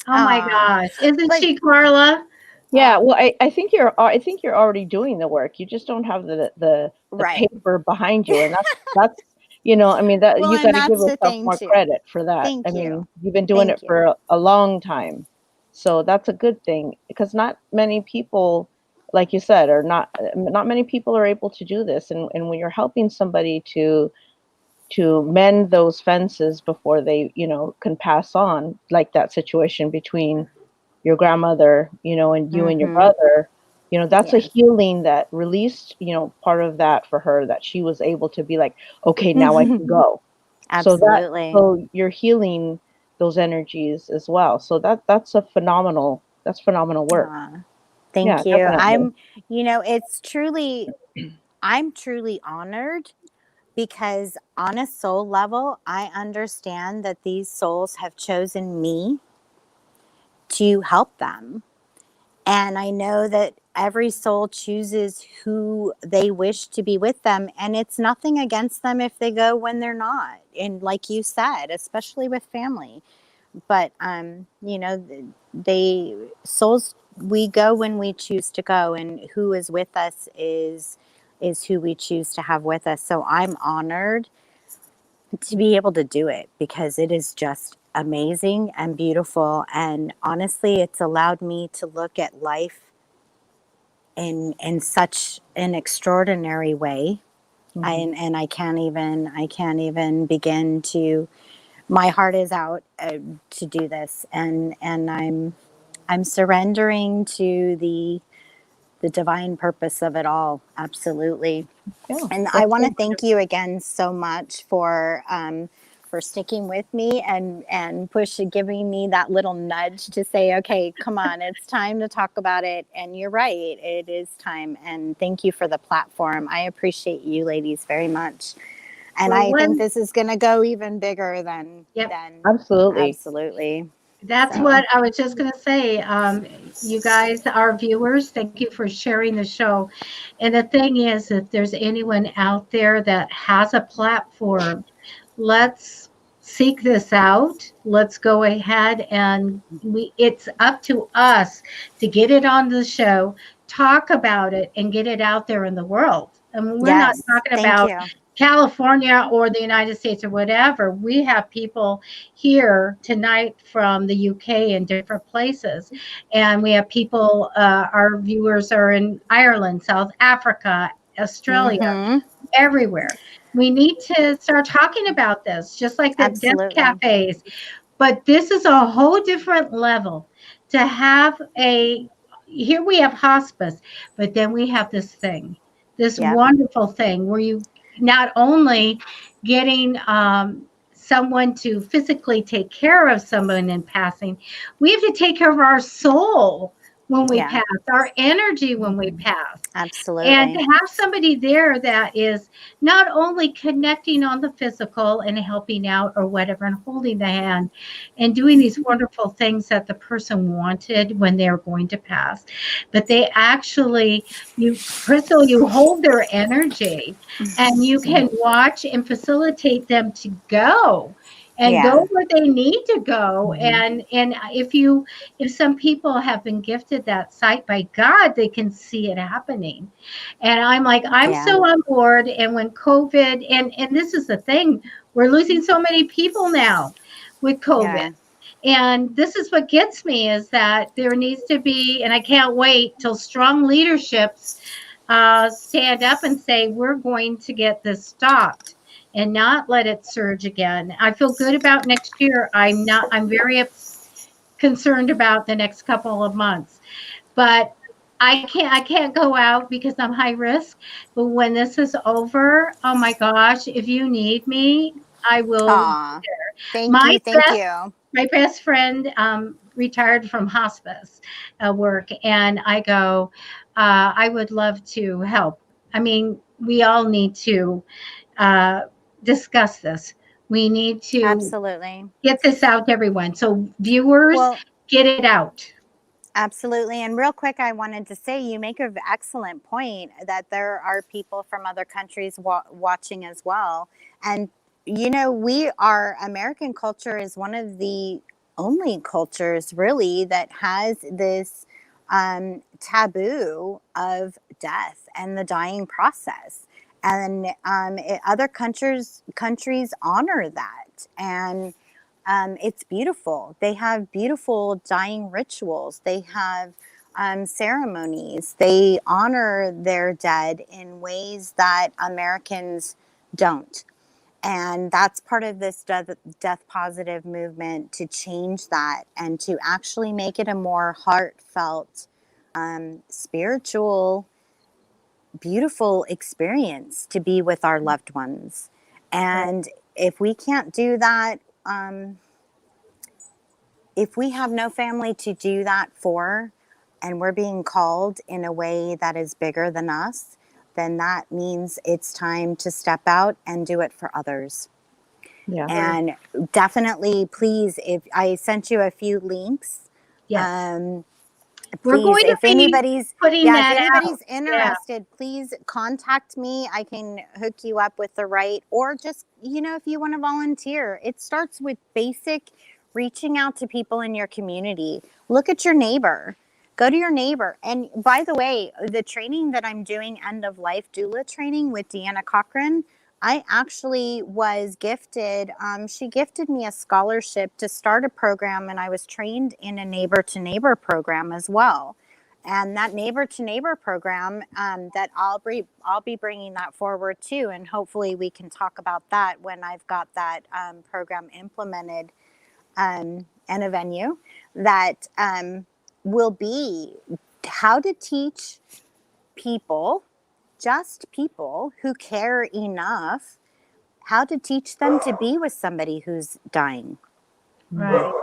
Oh my gosh. Isn't she, Carla? Yeah, well, I think you're already doing the work. You just don't have the right paper behind you, and that's you know, I mean, that well, you got and to give that's the yourself thing more too. credit for that. Thank I you. mean, you've been doing Thank it for a long time, so that's a good thing, because not many people, like you said, are not many people are able to do this, and when you're helping somebody to mend those fences before they, you know, can pass on, like that situation between your grandmother, you know, and you and your brother, you know, that's a Yes. healing that released, you know, part of that for her, that she was able to be like, okay, now I can go. Absolutely. So you're healing those energies as well. So that's phenomenal work. Thank Yeah, you. definitely. You know, I'm truly honored, because on a soul level, I understand that these souls have chosen me to help them. And I know that every soul chooses who they wish to be with them. And it's nothing against them if they go when they're not. And like you said, especially with family. But, you know, souls, we go when we choose to go. And who is with us is who we choose to have with us. So I'm honored to be able to do it, because it is just amazing and beautiful. And honestly, it's allowed me to look at life in such an extraordinary way. And I can't even begin to, my heart is out to do this. And I'm surrendering to the divine purpose of it all. Absolutely. Yeah, And I want to thank you again so much for sticking with me and giving me that little nudge to say, okay, come on, it's time to talk about it. And you're right, it is time. And thank you for the platform. I appreciate you ladies very much. And I think this is going to go even bigger than absolutely. That's what I was just going to say. You guys, our viewers, thank you for sharing the show. And the thing is, if there's anyone out there that has a platform, let's seek this out. Let's go ahead, and it's up to us to get it on the show, talk about it, and get it out there in the world. And we're not talking about California or the United States or whatever, we have people here tonight from the UK and different places. And we have people, our viewers are in Ireland, South Africa, Australia, Mm-hmm. everywhere. We need to start talking about this, just like the death Absolutely. cafes. But this is a whole different level to have here we have hospice, but then we have this Yep. wonderful thing where you not only getting someone to physically take care of someone in passing, we have to take care of our soul when we Yeah. pass, our energy when we pass. Absolutely. And to have somebody there that is not only connecting on the physical and helping out or whatever and holding the hand and doing these wonderful things that the person wanted when they're going to pass, but they actually, Kristal, you hold their energy and you can watch and facilitate them to go and Yeah. go where they need to go. And if some people have been gifted that sight by God, they can see it happening. And I'm like, I'm Yeah. so on board. And when COVID, and this is the thing, we're losing so many people now with COVID. Yeah. And this is what gets me is that there needs to be, and I can't wait till strong leaderships stand up and say, we're going to get this stopped and not let it surge again. I feel good about next year. I'm very concerned about the next couple of months, but I can't go out because I'm high risk. But when this is over, oh my gosh, if you need me, I will be Aw. there. Thank you. My best friend retired from hospice work, and I go, I would love to help. I mean, we all need to discuss this. We need to Absolutely. get this out to everyone. So viewers, Well, get it out. absolutely. And real quick, I wanted to say you make an excellent point that there are people from other countries watching as well. And, our American culture is one of the only cultures really that has this taboo of death and the dying process. And other countries honor that. And it's beautiful. They have beautiful dying rituals. They have ceremonies. They honor their dead in ways that Americans don't. And that's part of this death positive movement, to change that and to actually make it a more heartfelt, spiritual, beautiful experience to be with our loved ones. And if we can't do that, if we have no family to do that for, and we're being called in a way that is bigger than us, then that means it's time to step out and do it for others. Yeah. And definitely, please, if I sent you a few links, Yes. We're Please, going to if anybody's putting that if anybody's out, interested, please contact me. I can hook you up with the right, or just, if you want to volunteer, it starts with basic reaching out to people in your community. Look at your neighbor. Go to your neighbor. And by the way, the training that I'm doing, End-of-Life Doula training with Deanna Cochran, I actually was gifted. She gifted me a scholarship to start a program, and I was trained in a neighbor to neighbor program as well. And that neighbor to neighbor program, that I'll be bringing that forward too, and hopefully we can talk about that when I've got that program implemented, and a venue that will be how to teach people. Just people who care enough, how to teach them to be with somebody who's dying. right.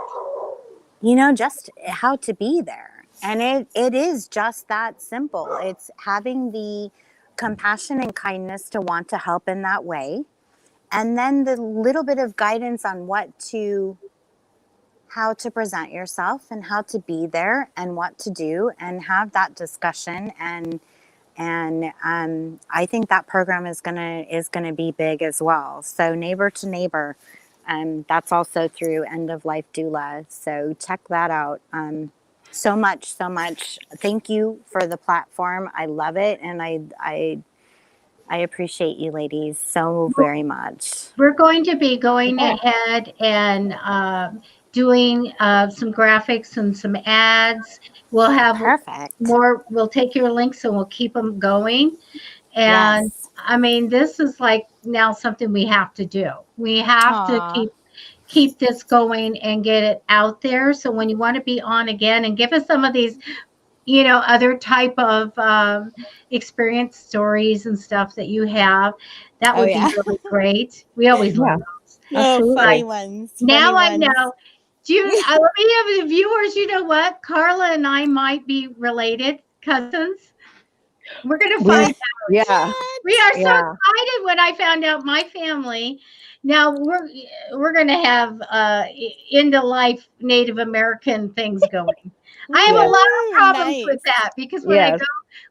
Just how to be there. And it is just that simple. It's having the compassion and kindness to want to help in that way. And then the little bit of guidance on how to present yourself and how to be there and what to do and have that discussion. And I think that program is gonna be big as well. So neighbor to neighbor, that's also through End-of-Life Doula. So check that out. So much. Thank you for the platform. I love it, and I I appreciate you ladies so very much. We're going to be going Yeah. ahead and doing some graphics and some ads. We'll have Perfect. more. We'll take your links and we'll keep them going. And Yes. I mean, this is like now something we have to do. We have to Aw. keep this going and get it out there. So when you want to be on again and give us some of these, other type of experience stories and stuff that you have, that Oh, would yeah. be really great. We always love those. Oh, Absolutely. funny ones. Now funny I ones. know. Let me have the viewers. You know what? Carla and I might be related cousins. We're gonna find out. Yeah. We are so Yeah. excited when I found out my family. Now we're gonna have end-of-life Native American things going. I have a lot of problems with that because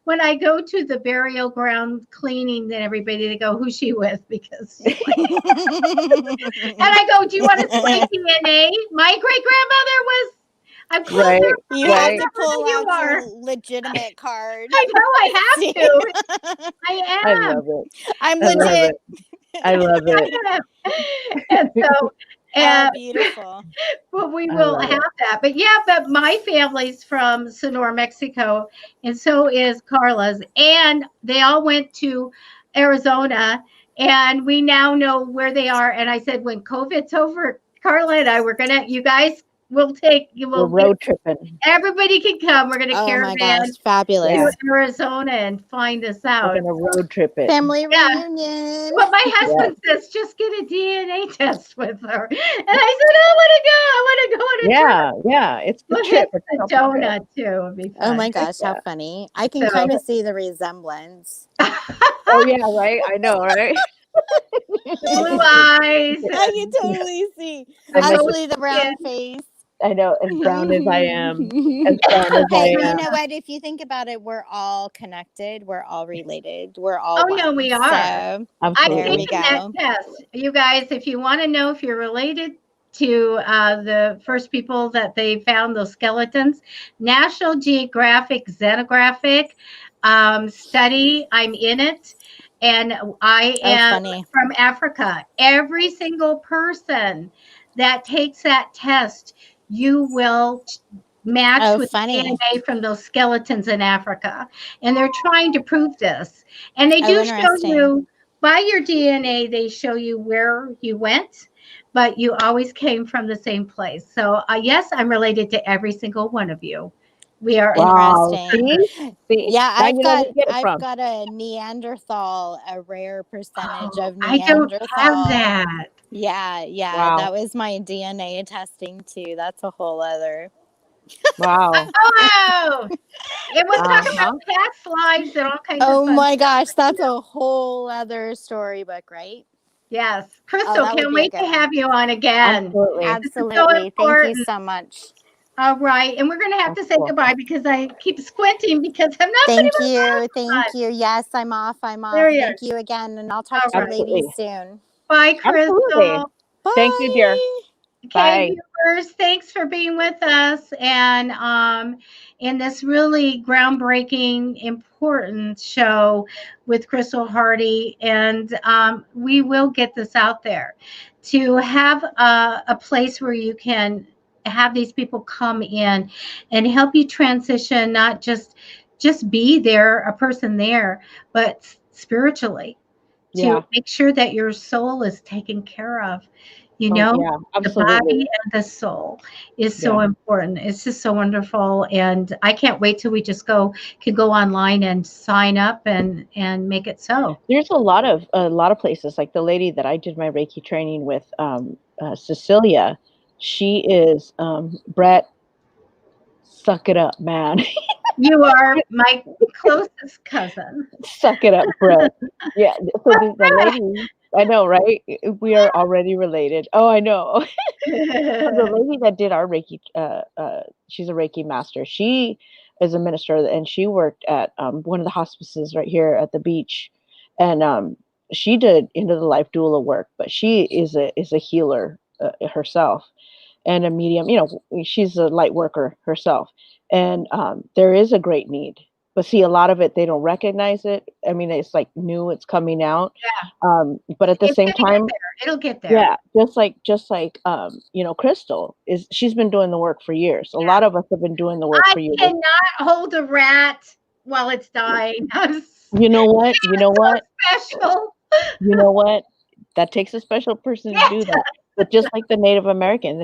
when I go to the burial ground cleaning, then everybody, they go, "Who's she with?" Because she's like, and I go, "Do you want to see my DNA? My great grandmother was." I'm closer. Right. You Right. have to pull than you out are. your legitimate card. I know I have to. I I am. love it. I'm I love legit. it. I love it. And so, Oh, beautiful. well, we I will love have it. that. But yeah, but my family's from Sonora, Mexico, and so is Carla's. And they all went to Arizona, and we now know where they are. And I said, when COVID's over, Carla and I, you guys will We're road tripping. everybody can come. We're going to Oh my caravan gosh, fabulous. Yeah. to Arizona and find us out. We're gonna road trip it. Family Yeah. reunion. But my husband says, just get a DNA test with her. And I said, I want to go on a trip. Yeah. It's the We'll trip. hit It's the not the trip. donut too. It'll be fun. Oh my gosh, Yeah. how funny. I can So- kind of see the resemblance. Oh yeah, right. I know, right? Blue eyes. I can totally see. I know. Actually, the brown face. I know, as brown as I am. As brown as Hey, I you am. know what? If you think about it, we're all connected. We're all related. We're all Oh, one. no, we are. So, I've Absolutely. There we taken that go. test. You guys, if you want to know if you're related to the first people that they found those skeletons, National Geographic Xenographic study, I'm in it. And I am funny. from Africa. Every single person that takes that test, you will match with funny. DNA from those skeletons in Africa. And they're trying to prove this. And they Oh, do show interesting. you by your DNA, they show you where you went, but you always came from the same place. So yes, I'm related to every single one of you. We are Wow. Interesting. See? Yeah, Now you know where to get it I've from. got a Neanderthal, a rare percentage of I don't Neanderthal. have that. Yeah, Wow. that was my DNA testing too. That's a whole other. Wow. Oh, and we'll talk about past lives and all kinds of Oh fun my stuff. gosh, that's a whole other storybook, right? Yes, Kristal, that would can't be a wait good to one. have you on again. Absolutely. Absolutely. Thank you important. so much. All right, and we're going to have to say Cool. goodbye because I keep squinting because I'm not. Thank putting my you. glasses on. Thank you. Yes, I'm off. There you Thank you again. And I'll talk All to you right. ladies soon. Bye, Kristal. Absolutely. Bye. Thank you, dear. Okay, Bye. viewers, thanks for being with us and in this really groundbreaking, important show with Kristal Hardy. And we will get this out there to have a place where you can have these people come in and help you transition, not just be there, a person there, but spiritually to make sure that your soul is taken care of. You know, Yeah, the absolutely. body and the soul is so important. It's just so wonderful. And I can't wait till we just can go online and sign up and make it so. There's a lot of places, like the lady that I did my Reiki training with, Cecilia. She is Brett. Suck it up, man. You are my closest cousin. Suck it up, Brett. Yeah. So the lady, I know, right? We are already related. Oh, I know. So the lady that did our Reiki, she's a Reiki master. She is a minister, and she worked at one of the hospices right here at the beach, and she did End-of-Life Doula work. But she is a healer herself, and a medium. You know, she's a light worker herself, and there is a great need But see, a lot of it, they don't recognize it. I mean, it's like new, it's coming out. But at the It's same gonna get time, there. It'll get there. yeah, just like you know, Kristal she's been doing the work for years. A lot of us have been doing the work I for years. cannot hold a rat while it's dying. You know what? You know what? Special. You know what? That takes a special person to do that. But just like the Native American,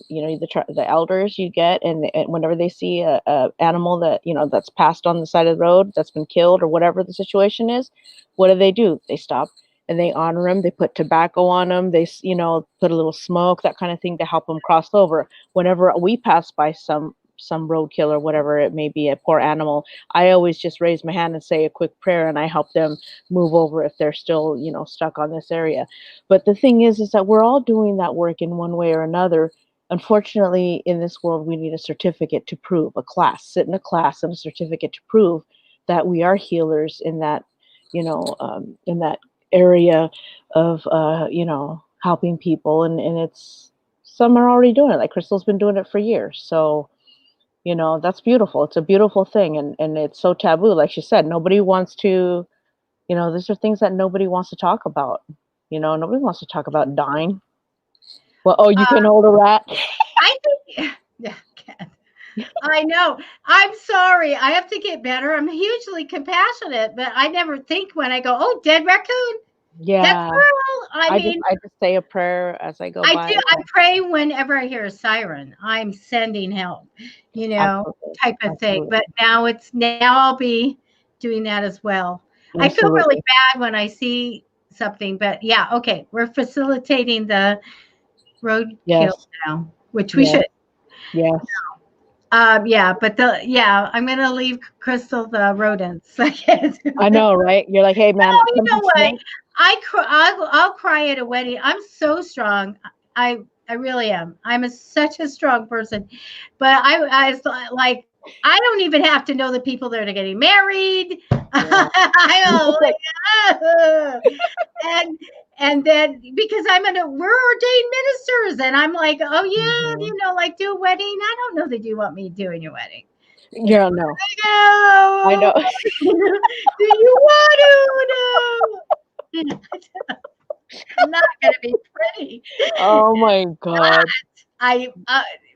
you know, the elders you get, and whenever they see a animal that, you know, that's passed on the side of the road, that's been killed or whatever the situation is, what do? They stop and they honor them. They put tobacco on them. They, you know, put a little smoke, that kind of thing, to help them cross over. Whenever we pass by some roadkill or whatever it may be, a poor animal, I always just raise my hand and say a quick prayer, and I help them move over if they're still, you know, stuck on this area. But the thing is that we're all doing that work in one way or another. Unfortunately, in this world, we need a certificate to prove, sit in a class and a certificate to prove that we are healers in that, you know, in that area of, you know, helping people. And it's, some are already doing it. Like Kristal's been doing it for years. So, you know, that's beautiful. It's a beautiful thing. And it's so taboo. Like she said, nobody wants to, you know, these are things that nobody wants to talk about. You know, nobody wants to talk about dying. Well, oh, you can hold a rat? I think, yeah, I know. I'm sorry. I have to get better. I'm hugely compassionate, but I never think when I go, oh, dead raccoon. Yeah. Dead squirrel. I mean, I just say a prayer as I go by. I do. I pray whenever I hear a siren. I'm sending help, you know, type of thing. But now I'll be doing that as well. I feel really bad when I see something, but yeah, okay. We're facilitating the roadkill now, which we should. Yes. Yeah, but I'm gonna leave Kristal the rodents. I know, right? You're like, hey man, no, you know what? I'll cry at a wedding. I'm so strong. I really am. I'm such a strong person. But I was like, I don't even have to know the people that are getting married. Yeah. And then because we're ordained ministers, and I'm like, oh yeah, you know, like do a wedding. I don't know that you want me doing your wedding. Girl, no. I know. Do you want to? No. I'm not going to be pretty. Oh my God. I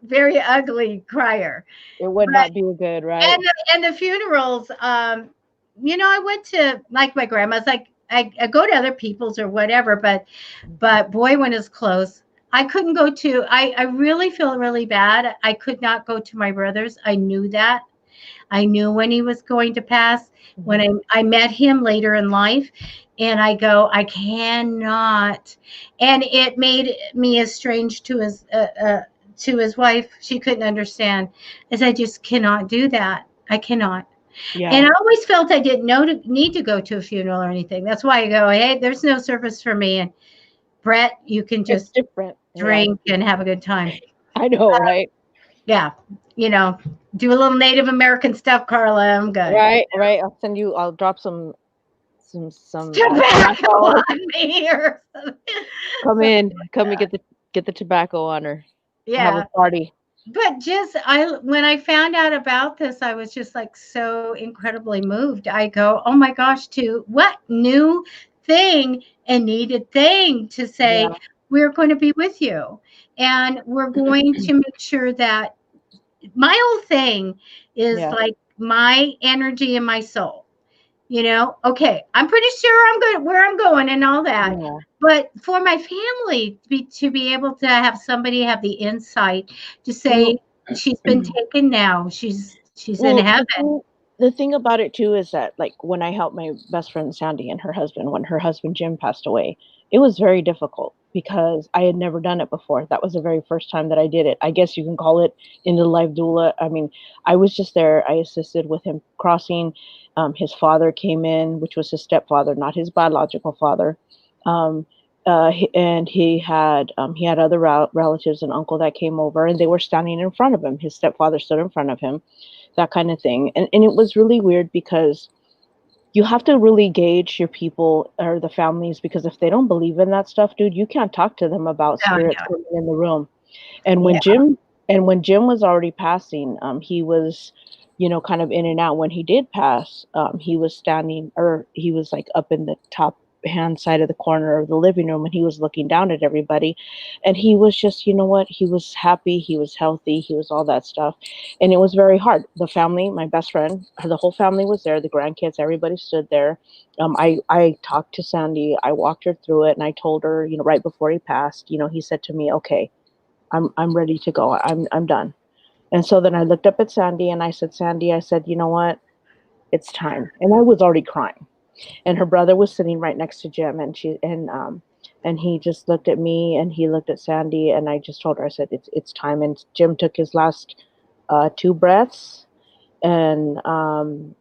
very ugly crier. It would not be good, right? And the funerals, you know, I went to, like, my grandma's, like, I go to other people's or whatever, but boy, when it's close, I couldn't go to, I really feel really bad. I could not go to my brother's. I knew that. I knew when he was going to pass. When I met him later in life, and I go, I cannot. And it made me estranged to his wife. She couldn't understand, as I just cannot do that. I cannot. Yeah. And I always felt I didn't need to go to a funeral or anything. That's why I go, hey, there's no service for me. And Brett, you can just drink and have a good time. I know, right? Yeah. You know, do a little Native American stuff, CARLA. I'm good. Right. I'll drop some tobacco on me or something. Come and get the tobacco on her. Yeah. Have a party. But just when I found out about this, I was just like so incredibly moved. I go, oh my gosh, to what new thing and needed thing to say, we're going to be with you. And we're going to make sure that my whole thing is like my energy and my soul. You know, okay, I'm pretty sure I'm good where I'm going and all that. Yeah. But for my family to be able to have somebody have the insight to say she's been taken now, she's in heaven. The thing about it too is that, like, when I helped my best friend Sandy and her husband, when her husband Jim passed away, it was very difficult because I had never done it before. That was the very first time that I did it. I guess you can call it End-of-Life Doula. I mean, I was just there. I assisted with him crossing. His father came in, which was his stepfather, not his biological father. And he had other relatives and uncle that came over, and they were standing in front of him. His stepfather stood in front of him, that kind of thing. And it was really weird because you have to really gauge your people or the families, because if they don't believe in that stuff, dude, you can't talk to them about spirits in the room. And when Jim was already passing, he was, kind of in and out. When he did pass, he was standing, or he was like up in the top hand side of the corner of the living room, and he was looking down at everybody, and he was just, he was happy, he was healthy, he was all that stuff. And it was very hard. The family, my best friend, the whole family was there, the grandkids, everybody stood there. I talked to Sandy, I walked her through it, and I told her, right before he passed, he said to me, okay, I'm ready to go, I'm done. And so then I looked up at Sandy and I said, Sandy, I said, you know what, it's time. And I was already crying. And her brother was sitting right next to Jim, and he just looked at me, and he looked at Sandy, and I just told her, I said, it's time. And Jim took his last 2 breaths, and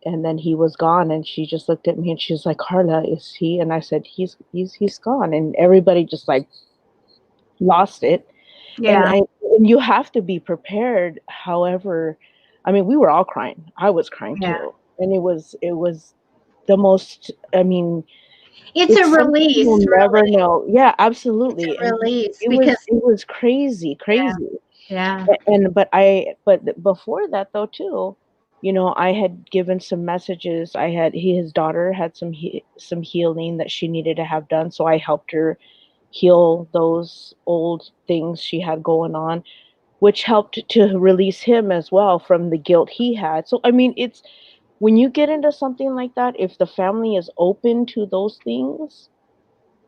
then he was gone. And she just looked at me, and she was like, Carla, is he? And I said, he's gone. And everybody just like lost it. Yeah. And you have to be prepared. However, I mean, we were all crying. I was crying too, and it was the most, It's a release. You'll never know. Yeah, absolutely. It's a release, It was crazy. Yeah. But before that though too, I had given some messages. His daughter had some healing that she needed to have done, so I helped her heal those old things she had going on, which helped to release him as well from the guilt he had. So it's, when you get into something like that, if the family is open to those things,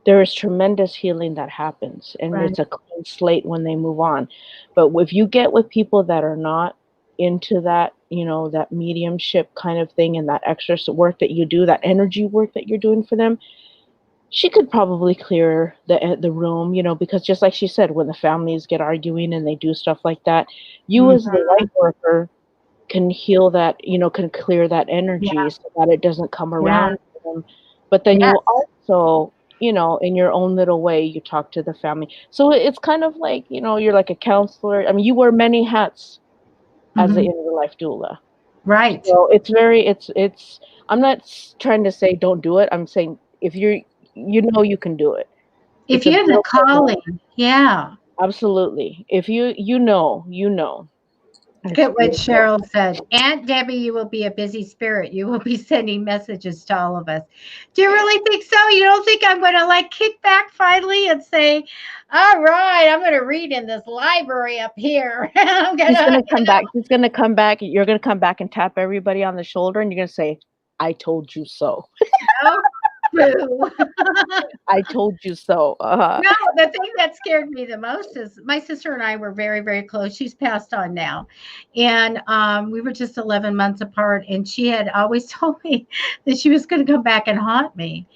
there is tremendous healing that happens, and Right. it's a clean slate when they move on. But if you get with people that are not into that, that mediumship kind of thing, and that extra work that you do, that energy work that you're doing for them, she could probably clear the room, because just like she said, when the families get arguing and they do stuff like that, you as the light worker can heal that, can clear that energy, so that it doesn't come around them. But then you also, in your own little way, you talk to the family. So it's kind of like, you're like a counselor. I mean, you wear many hats as the End-of-Life Doula. Right. So it's, I'm not trying to say don't do it. I'm saying if you're, you can do it. If you have the calling, yeah. Absolutely. If you know. Look at what Cheryl said. Aunt Debbie, you will be a busy spirit. You will be sending messages to all of us. Do you really think so? You don't think I'm going to kick back finally and say, all right, I'm going to read in this library up here. He's going to come back. He's going to come back. You're going to come back and tap everybody on the shoulder, and you're going to say, I told you so. No. Boo. I told you so. No, the thing that scared me the most is my sister and I were very, very close. She's passed on now. And we were just 11 months apart. And she had always told me that she was going to come back and haunt me.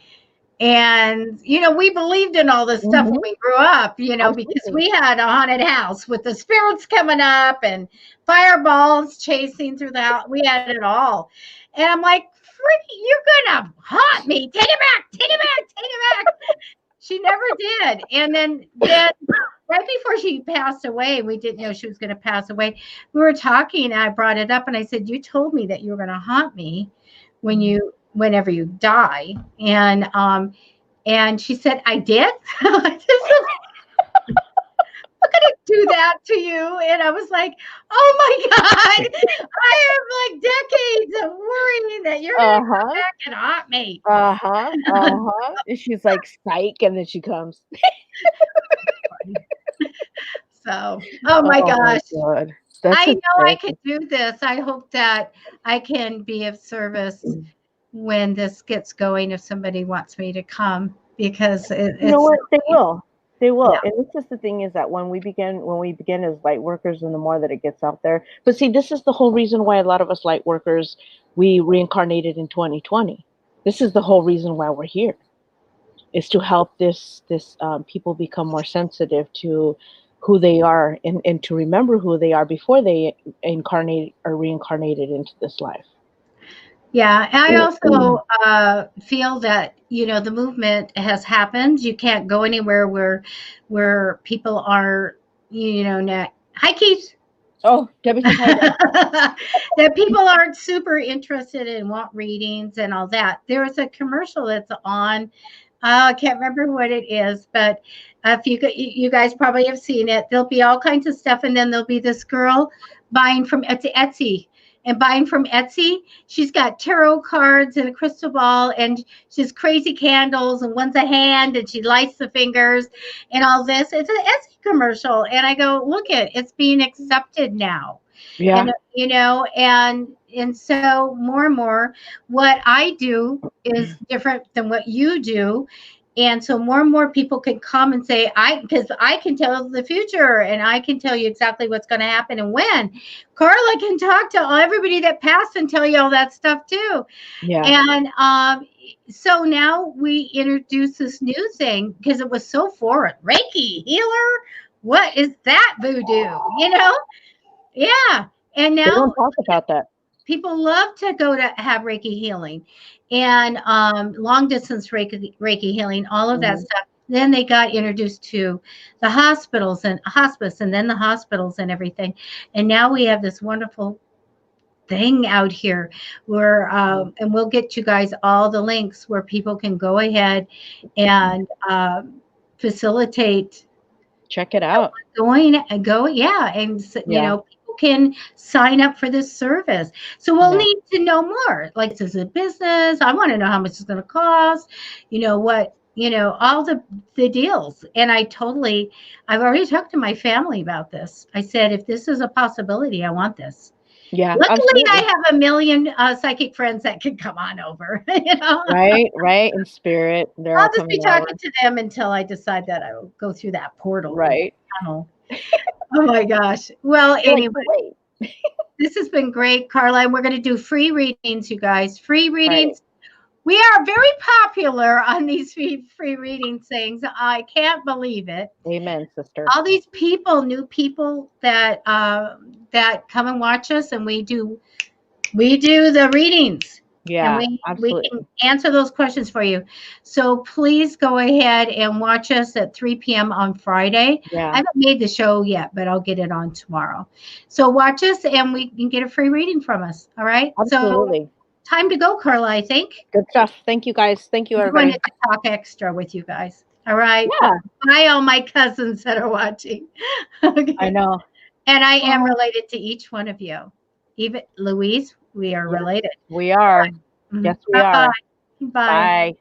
And, we believed in all this stuff when we grew up, because we had a haunted house with the spirits coming up and fireballs chasing through the house. We had it all. And I'm like, you're going to haunt me. Take it back. She never did. And then right before she passed away, we didn't know she was going to pass away. We were talking, and I brought it up, and I said, you told me that you were going to haunt me whenever you die. And she said, I did? I'm going to do that to you. And I was like, oh my God, I have decades of worrying that you're going to come back and haunt me. And she's like, psych. And then she comes. So, oh my gosh. God. I know I could do this. I hope that I can be of service when this gets going, if somebody wants me to come, because it's, you know what, they will. Yeah. And it's just the thing is that when we begin as light workers, and the more that it gets out there, but see, this is the whole reason why a lot of us light workers, we reincarnated in 2020. This is the whole reason why we're here, is to help this people become more sensitive to who they are, and to remember who they are before they incarnate or reincarnated into this life. Yeah, I also feel that the movement has happened. You can't go anywhere where people are, hi Keith. Oh, Debbie. That people aren't super interested and want readings and all that. There is a commercial that's on. I can't remember what it is, but if you guys probably have seen it. There'll be all kinds of stuff, and then there'll be this girl buying from Etsy. and buying from Etsy. She's got tarot cards and a crystal ball, and she's crazy candles, and one's a hand, and she lights the fingers and all this. It's an Etsy commercial. And I go, look it's being accepted now. Yeah. And, you know, and so more and more what I do is different than what you do. And so more and more people can come and say, because I can tell the future, and I can tell you exactly what's going to happen and when. CARLA can talk to everybody that passed and tell you all that stuff too. Yeah. And so now we introduce this new thing because it was so foreign. Reiki healer? What is that voodoo? You know? Yeah. And They now don't talk about that. people love to go to have Reiki healing and long distance Reiki healing, all of that stuff. Then they got introduced to the hospitals and hospice, and then the hospitals and everything. And now we have this wonderful thing out here where, and we'll get you guys all the links where people can go ahead and facilitate. Check it out. Yeah. And, you know, people can sign up for this service. So we'll need to know more. Like, is this a business? I want to know how much it's going to cost. You know, what, you know, all the deals. And I've already talked to my family about this. I said, if this is a possibility, I want this. Yeah. Luckily, absolutely. I have a million psychic friends that can come on over. You know, Right. In spirit, they're I'll all just be coming talking over. to them until I decide that I will go through that portal. Right. Tunnel. Oh my gosh. Well, anyway, this has been great, CARLA. And we're going to do free readings, you guys. Free readings. We are very popular on these free reading things. I can't believe it. Amen, sister. All these people, new people that come and watch us, and we do the readings. Yeah, and absolutely. we can answer those questions for you. So please go ahead and watch us at 3 p.m. on Friday. Yeah. I haven't made the show yet, but I'll get it on tomorrow. So watch us, and we can get a free reading from us. All right. Absolutely. So time to go, CARLA, I think. Good stuff. Thank you, guys. Thank you, I'm everybody. going to talk extra with you guys. All right. Yeah. Bye, all my cousins that are watching. Okay. I know. And I am related to each one of you. Even Louise, we are related. We are. Yes, we are. Bye. Bye. Bye.